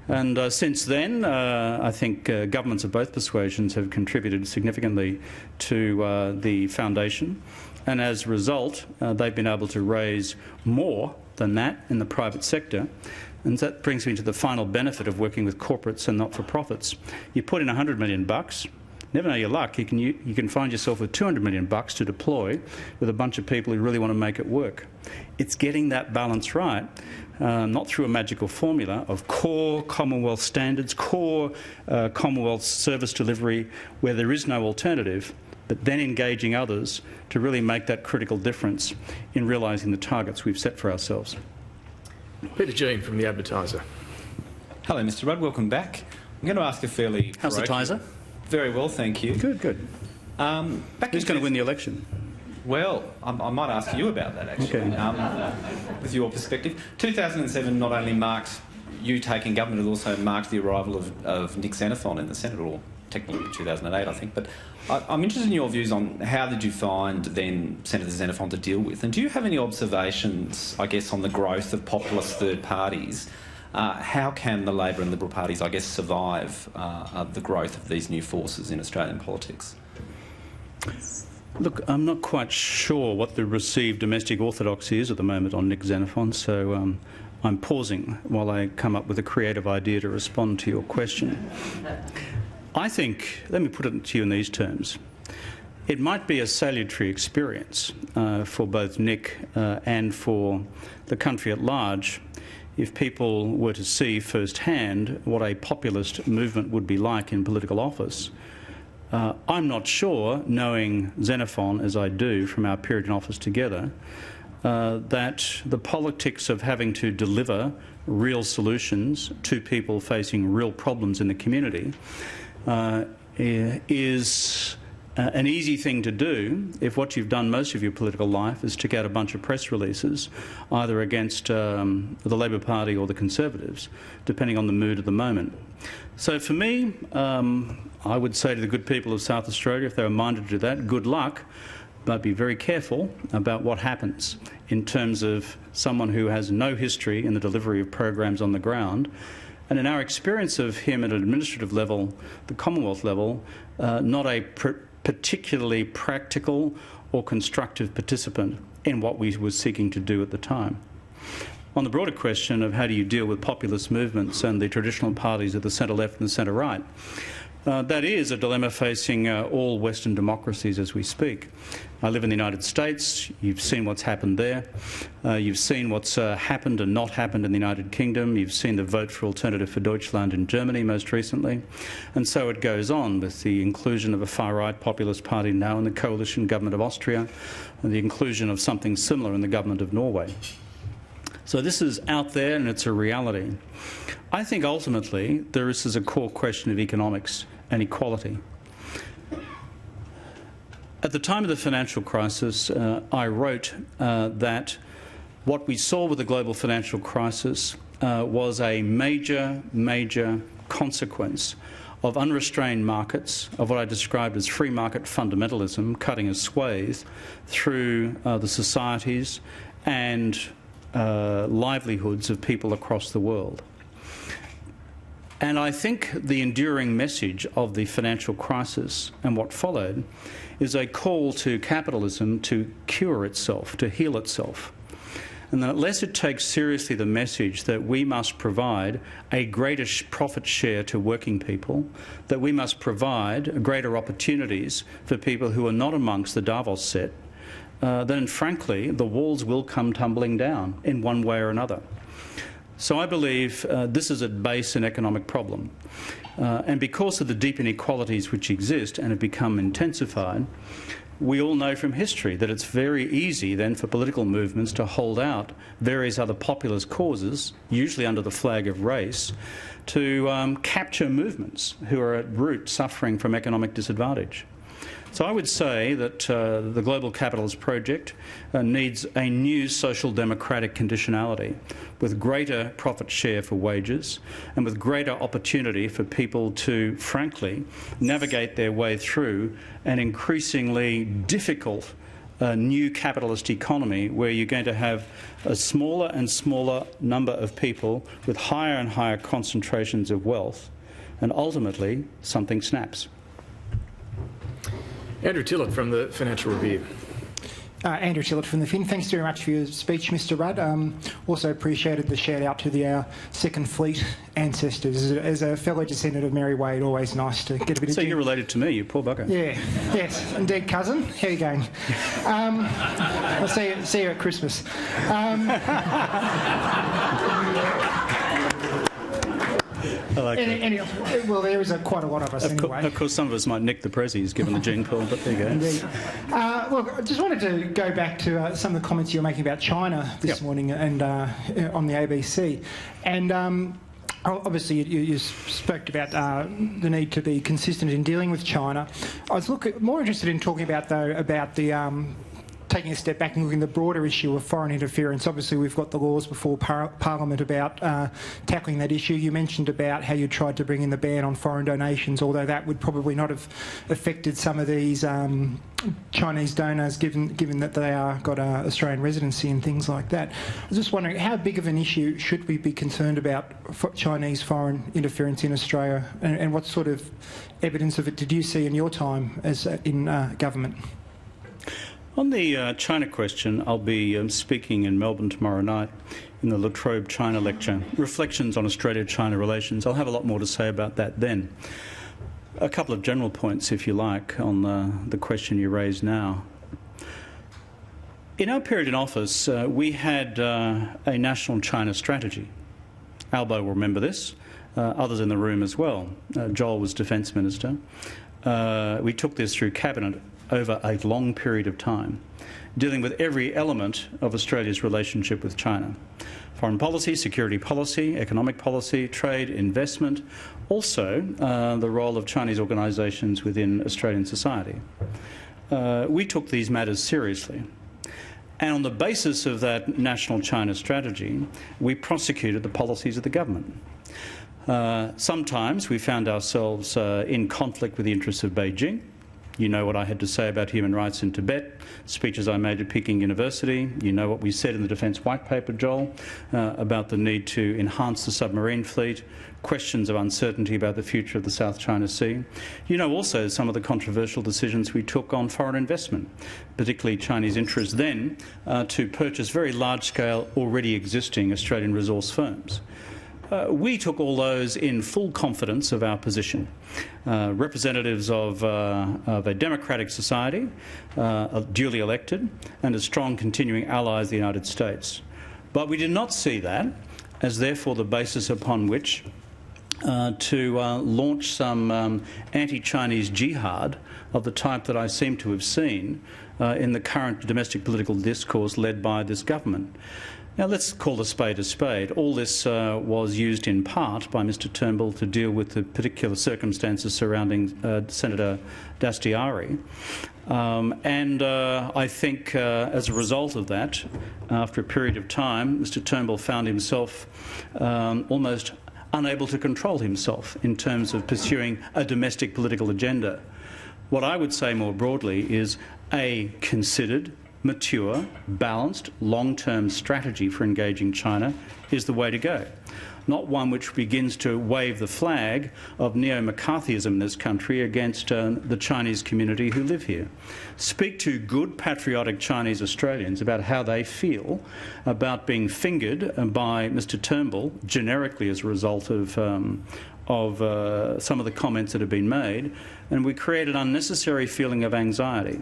Speaker 3: And since then, I think governments of both persuasions have contributed significantly to the foundation, and as a result, they've been able to raise more than that in the private sector. And that brings me to the final benefit of working with corporates and not-for-profits. You put in $100 million. Never know your luck. You can find yourself with $200 million to deploy with a bunch of people who really want to make it work. It's getting that balance right, not through a magical formula of core Commonwealth standards, core Commonwealth service delivery where there is no alternative, but then engaging others to really make that critical difference in realising the targets we've set for ourselves.
Speaker 2: Peter Jean from The Advertiser.
Speaker 7: Hello, Mr Rudd. Welcome back. I'm going to ask a fairly...
Speaker 3: How's the Tiser?
Speaker 7: Very well, thank you.
Speaker 3: Good, good. Who's going to win the election?
Speaker 7: Well, I might ask you about that, actually, okay. With your perspective. 2007 not only marked you taking government, it also marked the arrival of Nick Xenophon in the Senate, or technically 2008, I think. But I'm interested in your views on how did you find then Senator Xenophon to deal with? And do you have any observations, I guess, on the growth of populist third parties? How can the Labor and Liberal parties, I guess, survive the growth of these new forces in Australian politics?
Speaker 3: Look, I'm not quite sure what the received domestic orthodoxy is at the moment on Nick Xenophon, so I'm pausing while I come up with a creative idea to respond to your question. I think, let me put it to you in these terms. It might be a salutary experience for both Nick and for the country at large if people were to see firsthand what a populist movement would be like in political office. I'm not sure, knowing Xenophon as I do from our period in office together, that the politics of having to deliver real solutions to people facing real problems in the community is an easy thing to do if what you've done most of your political life is tick out a bunch of press releases, either against the Labor Party or the Conservatives, depending on the mood at the moment. So for me, I would say to the good people of South Australia, if they were minded to do that, good luck, but be very careful about what happens in terms of someone who has no history in the delivery of programs on the ground. And in our experience of him at an administrative level, the Commonwealth level, not a particularly practical or constructive participant in what we were seeking to do at the time. On the broader question of how do you deal with populist movements and the traditional parties of the centre-left and the centre-right, that is a dilemma facing all Western democracies as we speak. I live in the United States. You've seen what's happened there. You've seen what's happened and not happened in the United Kingdom. You've seen the vote for Alternative for Deutschland in Germany most recently. And so it goes on with the inclusion of a far-right populist party now in the coalition government of Austria and the inclusion of something similar in the government of Norway. So this is out there and it's a reality. I think ultimately this is a core question of economics and equality. At the time of the financial crisis, I wrote that what we saw with the global financial crisis was a major consequence of unrestrained markets, of what I described as free market fundamentalism, cutting a swathe through the societies and livelihoods of people across the world. And I think the enduring message of the financial crisis and what followed is a call to capitalism to cure itself, to heal itself. And unless it takes seriously the message that we must provide a greater profit share to working people, that we must provide greater opportunities for people who are not amongst the Davos set, then frankly the walls will come tumbling down in one way or another. So I believe this is at base an economic problem. And because of the deep inequalities which exist and have become intensified, we all know from history that it's very easy then for political movements to hold out various other populist causes, usually under the flag of race, to capture movements who are at root suffering from economic disadvantage. So I would say that the global capitalist project needs a new social democratic conditionality with greater profit share for wages and with greater opportunity for people to, frankly, navigate their way through an increasingly difficult new capitalist economy where you're going to have a smaller and smaller number of people with higher and higher concentrations of wealth, and ultimately something snaps.
Speaker 2: Andrew Tillett from the Financial Review.
Speaker 8: Andrew Tillett from the Fin. Thanks very much for your speech, Mr Rudd. Also appreciated the shout out to our Second Fleet ancestors. As a fellow descendant of Mary Wade, always nice to get a bit of...
Speaker 3: So you're related to me, you poor bugger.
Speaker 8: Yeah, yes, indeed, cousin. How are you going? I'll see you at Christmas. Well, there is quite a lot of us anyway.
Speaker 3: Of course, some of us might nick the prezzies given the gene pool, but there you go.
Speaker 8: Indeed. Look, I just wanted to go back to some of the comments you were making about China this morning and on the ABC. And obviously you spoke about the need to be consistent in dealing with China. I was more interested in talking about, though, about the... taking a step back and looking at the broader issue of foreign interference. Obviously, we've got the laws before Parliament about tackling that issue. You mentioned about how you tried to bring in the ban on foreign donations, although that would probably not have affected some of these Chinese donors, given that they got Australian residency and things like that. I was just wondering, how big of an issue should we be concerned about Chinese foreign interference in Australia, and what sort of evidence of it did you see in your time as in government?
Speaker 3: On the China question, I'll be speaking in Melbourne tomorrow night in the La Trobe China lecture, Reflections on Australia-China Relations. I'll have a lot more to say about that then. A couple of general points, if you like, on the question you raised now. In our period in office, we had a national China strategy. Albo will remember this, others in the room as well. Joel was Defence Minister. We took this through Cabinet over a long period of time, dealing with every element of Australia's relationship with China. Foreign policy, security policy, economic policy, trade, investment, also the role of Chinese organisations within Australian society. We took these matters seriously. And on the basis of that national China strategy, we prosecuted the policies of the government. Sometimes we found ourselves in conflict with the interests of Beijing. You know what I had to say about human rights in Tibet, speeches I made at Peking University. You know what we said in the Defence White Paper, Joel, about the need to enhance the submarine fleet, questions of uncertainty about the future of the South China Sea. You know also some of the controversial decisions we took on foreign investment, particularly Chinese interest then to purchase very large-scale, already existing Australian resource firms. We took all those in full confidence of our position. Representatives of a democratic society, duly elected, and as strong continuing allies of the United States. But we did not see that as therefore the basis upon which to launch some anti-Chinese jihad of the type that I seem to have seen in the current domestic political discourse led by this government. Now, let's call a spade a spade. All this was used in part by Mr Turnbull to deal with the particular circumstances surrounding Senator Dastyari. I think as a result of that, after a period of time, Mr Turnbull found himself almost unable to control himself in terms of pursuing a domestic political agenda. What I would say more broadly is a considered, mature, balanced, long-term strategy for engaging China is the way to go. not one which begins to wave the flag of neo-McCarthyism in this country against the Chinese community who live here. Speak to good, patriotic Chinese Australians about how they feel about being fingered by Mr Turnbull generically as a result of some of the comments that have been made, and we create an unnecessary feeling of anxiety.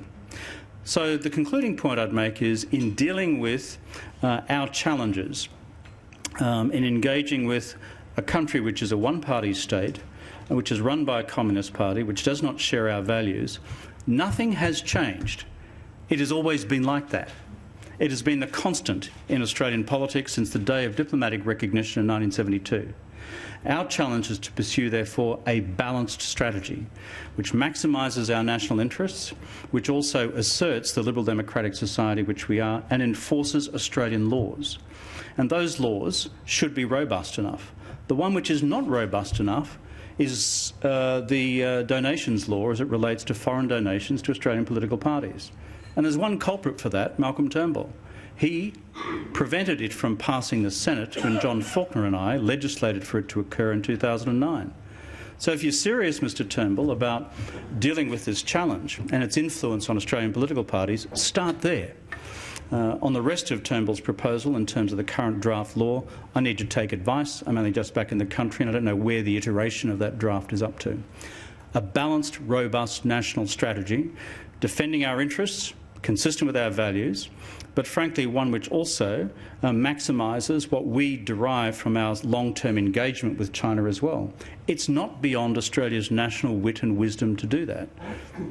Speaker 3: So the concluding point I'd make is, in dealing with our challenges, in engaging with a country which is a one-party state, which is run by a communist party, which does not share our values, nothing has changed. It has always been like that. It has been the constant in Australian politics since the day of diplomatic recognition in 1972. Our challenge is to pursue, therefore, a balanced strategy which maximises our national interests, which also asserts the liberal democratic society which we are, and enforces Australian laws. And those laws should be robust enough. The one which is not robust enough is the donations law as it relates to foreign donations to Australian political parties. And there's one culprit for that, Malcolm Turnbull. He prevented it from passing the Senate when John Faulkner and I legislated for it to occur in 2009. So if you're serious, Mr Turnbull, about dealing with this challenge and its influence on Australian political parties, start there. On the rest of Turnbull's proposal in terms of the current draft law, I need to take advice. I'm only just back in the country and I don't know where the iteration of that draft is up to. A balanced, robust national strategy, defending our interests, consistent with our values, but frankly one which also maximises what we derive from our long-term engagement with China as well. It's not beyond Australia's national wit and wisdom to do that.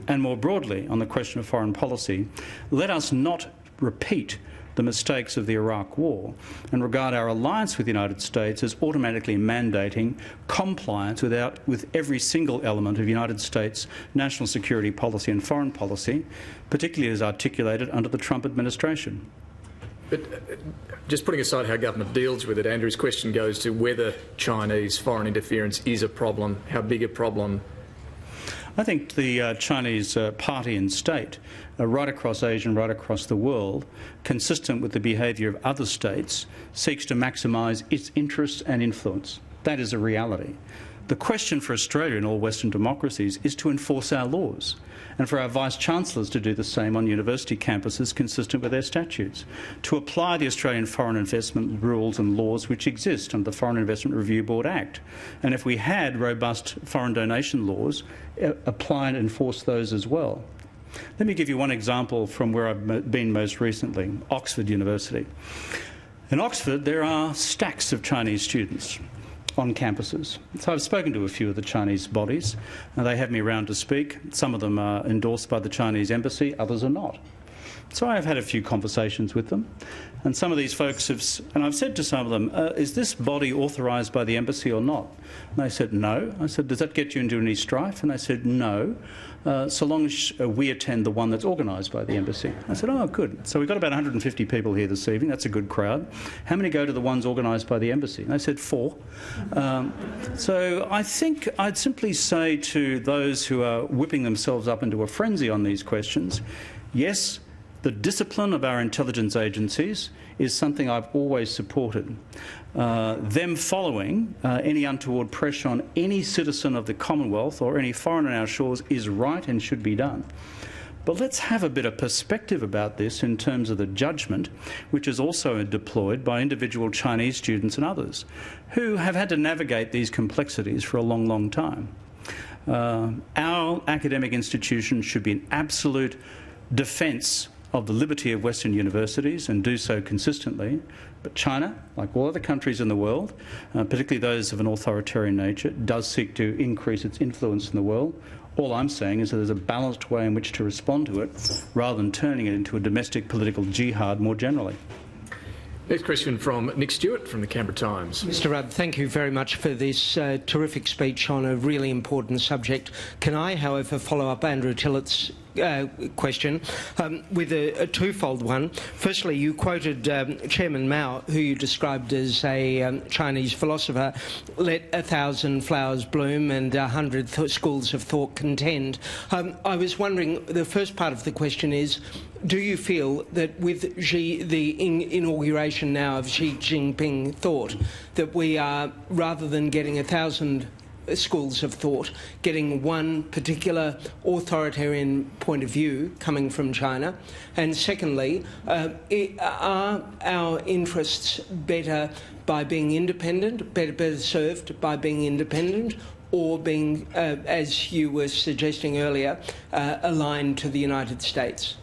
Speaker 3: And more broadly, on the question of foreign policy, let us not repeat the mistakes of the Iraq War and regard our alliance with the United States as automatically mandating compliance with every single element of United States national security policy and foreign policy, particularly as articulated under the Trump administration.
Speaker 2: But just putting aside how government deals with it, Andrew's question goes to whether Chinese foreign interference is a problem, how big a problem.
Speaker 3: I think the Chinese party and state, right across Asia and right across the world, consistent with the behaviour of other states, seeks to maximise its interests and influence. That is a reality. The question for Australia and all Western democracies is to enforce our laws, and for our Vice-Chancellors to do the same on university campuses consistent with their statutes, to apply the Australian foreign investment rules and laws which exist under the Foreign Investment Review Board Act. And if we had robust foreign donation laws, apply and enforce those as well. Let me give you one example from where I've been most recently, Oxford University. In Oxford, there are stacks of Chinese students on campuses. So I've spoken to a few of the Chinese bodies, and they have me round to speak. Some of them are endorsed by the Chinese embassy, others are not. So I've had a few conversations with them, and some of these folks have, and I've said to some of them, is this body authorised by the embassy or not? And they said no. I said, does that get you into any strife? And they said no, so long as we attend the one that's organised by the embassy. I said, oh, good. So we've got about 150 people here this evening. That's a good crowd. How many go to the ones organised by the embassy? And they said 4. So I think I'd simply say to those who are whipping themselves up into a frenzy on these questions, yes, the discipline of our intelligence agencies is something I've always supported. Them following any untoward pressure on any citizen of the Commonwealth or any foreigner on our shores is right and should be done. But let's have a bit of perspective about this in terms of the judgment which is also deployed by individual Chinese students and others who have had to navigate these complexities for a long, long time. Our academic institutions should be an absolute defence of the liberty of Western universities and do so consistently. But China, like all other countries in the world, particularly those of an authoritarian nature, does seek to increase its influence in the world. All I'm saying is that there's a balanced way in which to respond to it rather than turning it into a domestic political jihad more generally.
Speaker 2: Next question from Nick Stewart from the Canberra Times.
Speaker 9: Mr Rudd, thank you very much for this terrific speech on a really important subject. Can I, however, follow up Andrew Tillett's question with a twofold one. Firstly, you quoted Chairman Mao, who you described as a Chinese philosopher, let 1,000 flowers bloom and 100 schools of thought contend. I was wondering, the first part of the question is, do you feel that with the inauguration now of Xi Jinping thought, that we are, rather than getting 1,000 schools of thought, getting one particular authoritarian point of view coming from China? And secondly, are our interests better by being independent, better served by being independent, or being, as you were suggesting earlier, aligned to the United States?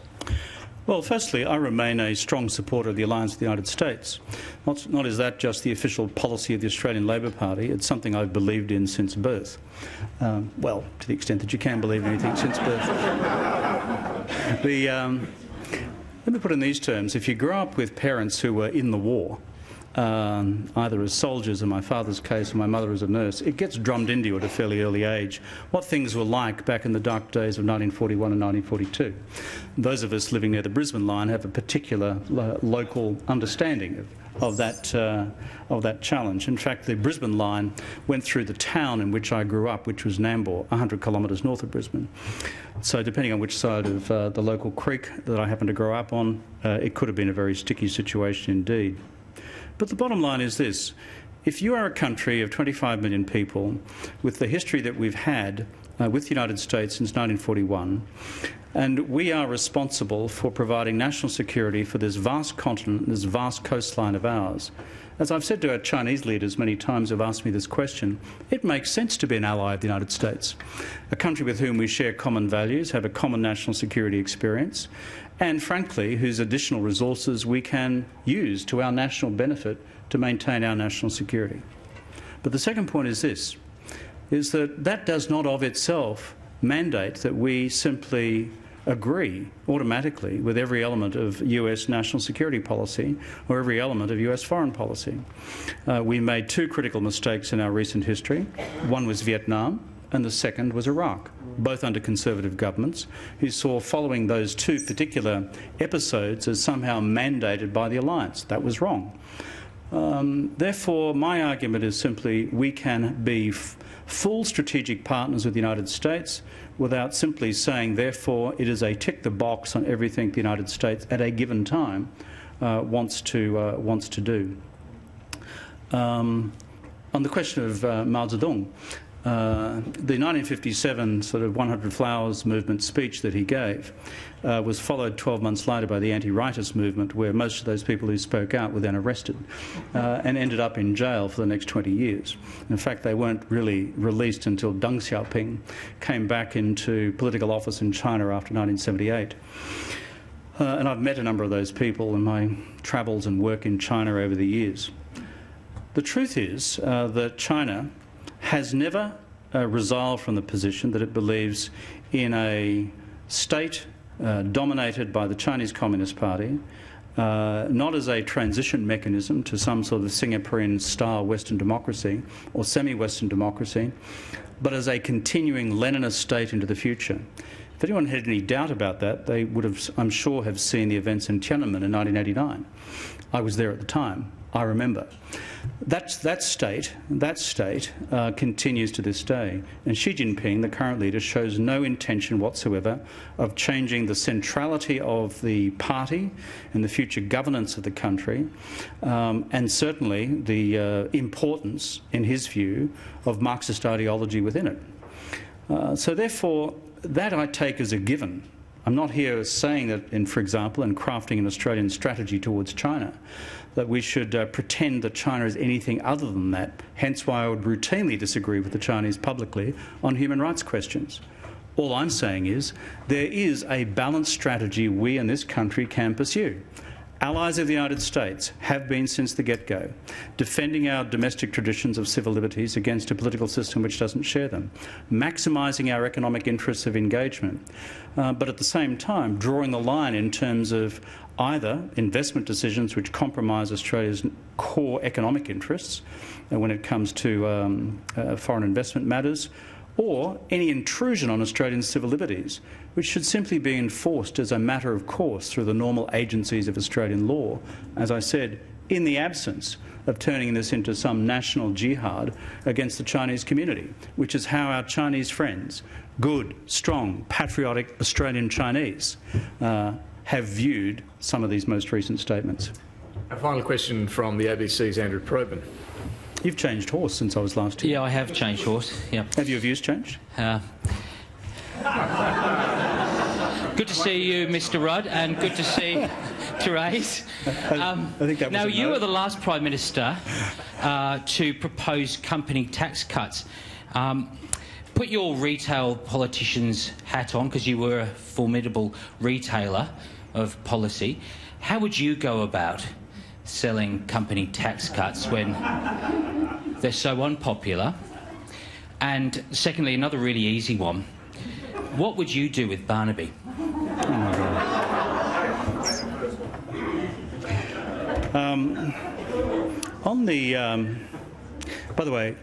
Speaker 3: Well, firstly, I remain a strong supporter of the alliance with the United States. Not is that just the official policy of the Australian Labor Party, it's something I've believed in since birth. Well, to the extent that you can believe in anything since birth. Let me put it in these terms. If you grow up with parents who were in the war, either as soldiers in my father's case or my mother as a nurse, it gets drummed into you at a fairly early age what things were like back in the dark days of 1941 and 1942. Those of us living near the Brisbane line have a particular local understanding of that challenge. In fact, the Brisbane line went through the town in which I grew up, which was Nambour, 100 kilometres north of Brisbane. So depending on which side of the local creek that I happened to grow up on, it could have been a very sticky situation indeed. But the bottom line is this. If you are a country of 25 million people with the history that we've had with the United States since 1941, and we are responsible for providing national security for this vast continent, this vast coastline of ours, as I've said to our Chinese leaders many times who have asked me this question, it makes sense to be an ally of the United States, a country with whom we share common values, have a common national security experience, and frankly, whose additional resources we can use to our national benefit to maintain our national security. But the second point is this, is that that does not of itself mandate that we simply agree automatically with every element of US national security policy or every element of US foreign policy. We made two critical mistakes in our recent history. One was Vietnam, and the second was Iraq, both under Conservative governments, who saw following those two particular episodes as somehow mandated by the alliance. That was wrong. Therefore, my argument is simply we can be full strategic partners with the United States without simply saying, therefore, it is a tick the box on everything the United States at a given time wants to do. On the question of Mao Zedong, the 1957 sort of 100 Flowers movement speech that he gave was followed 12 months later by the anti-rightist movement, where most of those people who spoke out were then arrested and ended up in jail for the next 20 years. In fact, they weren't really released until Deng Xiaoping came back into political office in China after 1978. And I've met a number of those people in my travels and work in China over the years. The truth is that China has never resolved from the position that it believes in a state dominated by the Chinese Communist Party, not as a transition mechanism to some sort of Singaporean-style Western democracy or semi-Western democracy, but as a continuing Leninist state into the future. If anyone had any doubt about that, they would have, I'm sure, have seen the events in Tiananmen in 1989. I was there at the time. I remember. That state continues to this day. And Xi Jinping, the current leader, shows no intention whatsoever of changing the centrality of the party and the future governance of the country, and certainly the importance, in his view, of Marxist ideology within it. So therefore, that I take as a given. I'm not here saying that, for example, in crafting an Australian strategy towards China, that we should pretend that China is anything other than that, hence why I would routinely disagree with the Chinese publicly on human rights questions. All I'm saying is there is a balanced strategy we in this country can pursue. Allies of the United States have been since the get-go, defending our domestic traditions of civil liberties against a political system which doesn't share them, maximising our economic interests of engagement, but at the same time drawing the line in terms of either investment decisions which compromise Australia's core economic interests when it comes to foreign investment matters, or any intrusion on Australian civil liberties, which should simply be enforced as a matter of course through the normal agencies of Australian law, as I said, in the absence of turning this into some national jihad against the Chinese community, which is how our Chinese friends, good, strong, patriotic Australian Chinese, have viewed some of these most recent statements.
Speaker 2: A final question from the ABC's Andrew Probyn.
Speaker 3: You've changed horse since I was last here.
Speaker 10: Yeah, I have changed horse. Yeah.
Speaker 3: Have your views changed?
Speaker 10: Good to see you, Mr. Rudd, and good to see Therese.
Speaker 3: I think that was
Speaker 10: now,
Speaker 3: a
Speaker 10: you
Speaker 3: no.
Speaker 10: were the last Prime Minister to propose company tax cuts. Put your retail politician's hat on, because you were a formidable retailer of policy. How would you go about selling company tax cuts when they're so unpopular? And secondly, another really easy one. What would you do with Barnaby?
Speaker 3: Oh my God. On the, by the way,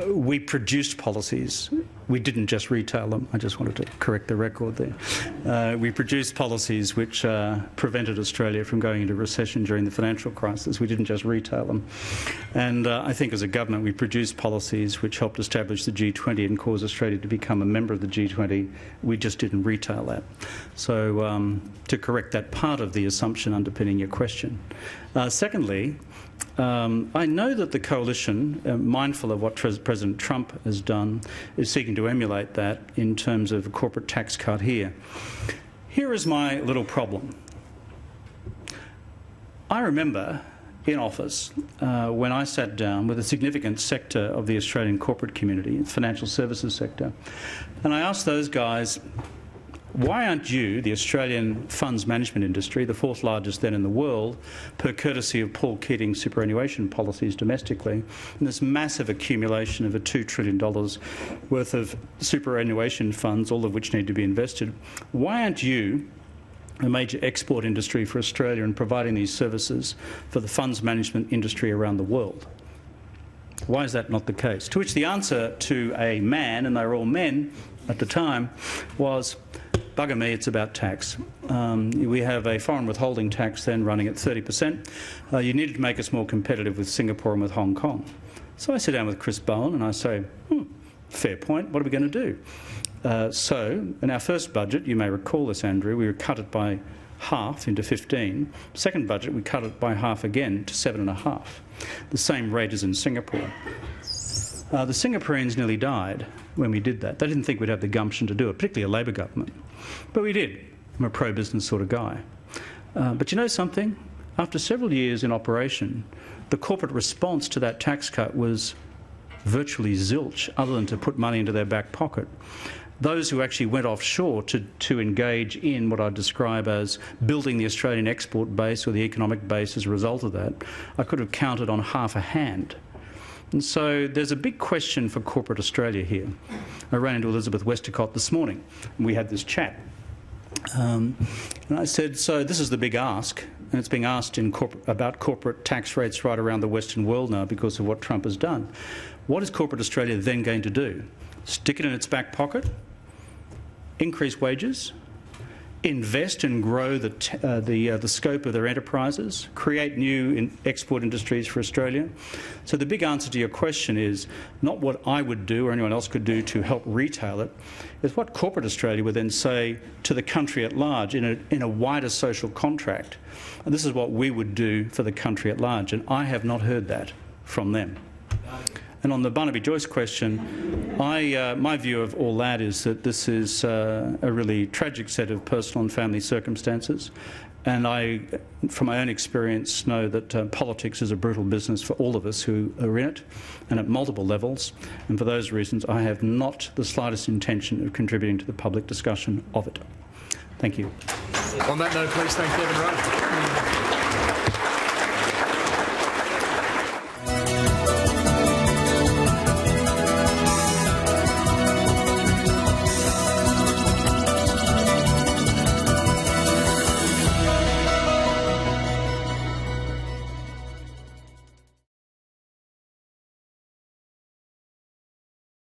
Speaker 3: we produced policies. We didn't just retail them. I just wanted to correct the record there. We produced policies which prevented Australia from going into recession during the financial crisis. We didn't just retail them. And I think as a government we produced policies which helped establish the G20 and cause Australia to become a member of the G20. We just didn't retail that. So to correct that part of the assumption underpinning your question. Secondly, I know that the coalition, mindful of what President Trump has done, is seeking to emulate that in terms of a corporate tax cut here. Here is my little problem. I remember in office when I sat down with a significant sector of the Australian corporate community, the financial services sector, and I asked those guys, why aren't you, the Australian funds management industry, the fourth largest then in the world, per courtesy of Paul Keating's superannuation policies domestically, and this massive accumulation of a $2 trillion worth of superannuation funds, all of which need to be invested, why aren't you a major export industry for Australia and providing these services for the funds management industry around the world? Why is that not the case? To which the answer to a man, and they were all men at the time, was, bugger me, it's about tax. We have a foreign withholding tax then running at 30%. You needed to make us more competitive with Singapore and with Hong Kong. So I sit down with Chris Bowen and I say, fair point, what are we going to do? So in our first budget, you may recall this, Andrew, we cut it by half into 15. Second budget, we cut it by half again to 7.5. The same rate as in Singapore. The Singaporeans nearly died when we did that. They didn't think we'd have the gumption to do it, particularly a Labor government. But we did. I'm a pro-business sort of guy. But you know something? After several years in operation, the corporate response to that tax cut was virtually zilch, other than to put money into their back pocket. Those who actually went offshore to engage in what I describe as building the Australian export base or the economic base as a result of that, I could have counted on half a hand. And so there's a big question for corporate Australia here. I ran into Elizabeth Westacott this morning and we had this chat. And I said, so this is the big ask, and it's being asked in about corporate tax rates right around the Western world now because of what Trump has done. What is corporate Australia then going to do? Stick it in its back pocket? Increase wages? Invest and grow the scope of their enterprises, create new export industries for Australia? So the big answer to your question is not what I would do or anyone else could do to help retail it, is what corporate Australia would then say to the country at large in a wider social contract. And this is what we would do for the country at large, and I have not heard that from them. And on the Barnaby Joyce question, my view of all that is that this is a really tragic set of personal and family circumstances. And I, from my own experience, know that politics is a brutal business for all of us who are in it, and at multiple levels. And for those reasons, I have not the slightest intention of contributing to the public discussion of it. Thank you.
Speaker 2: On that note, please thank Kevin Rudd.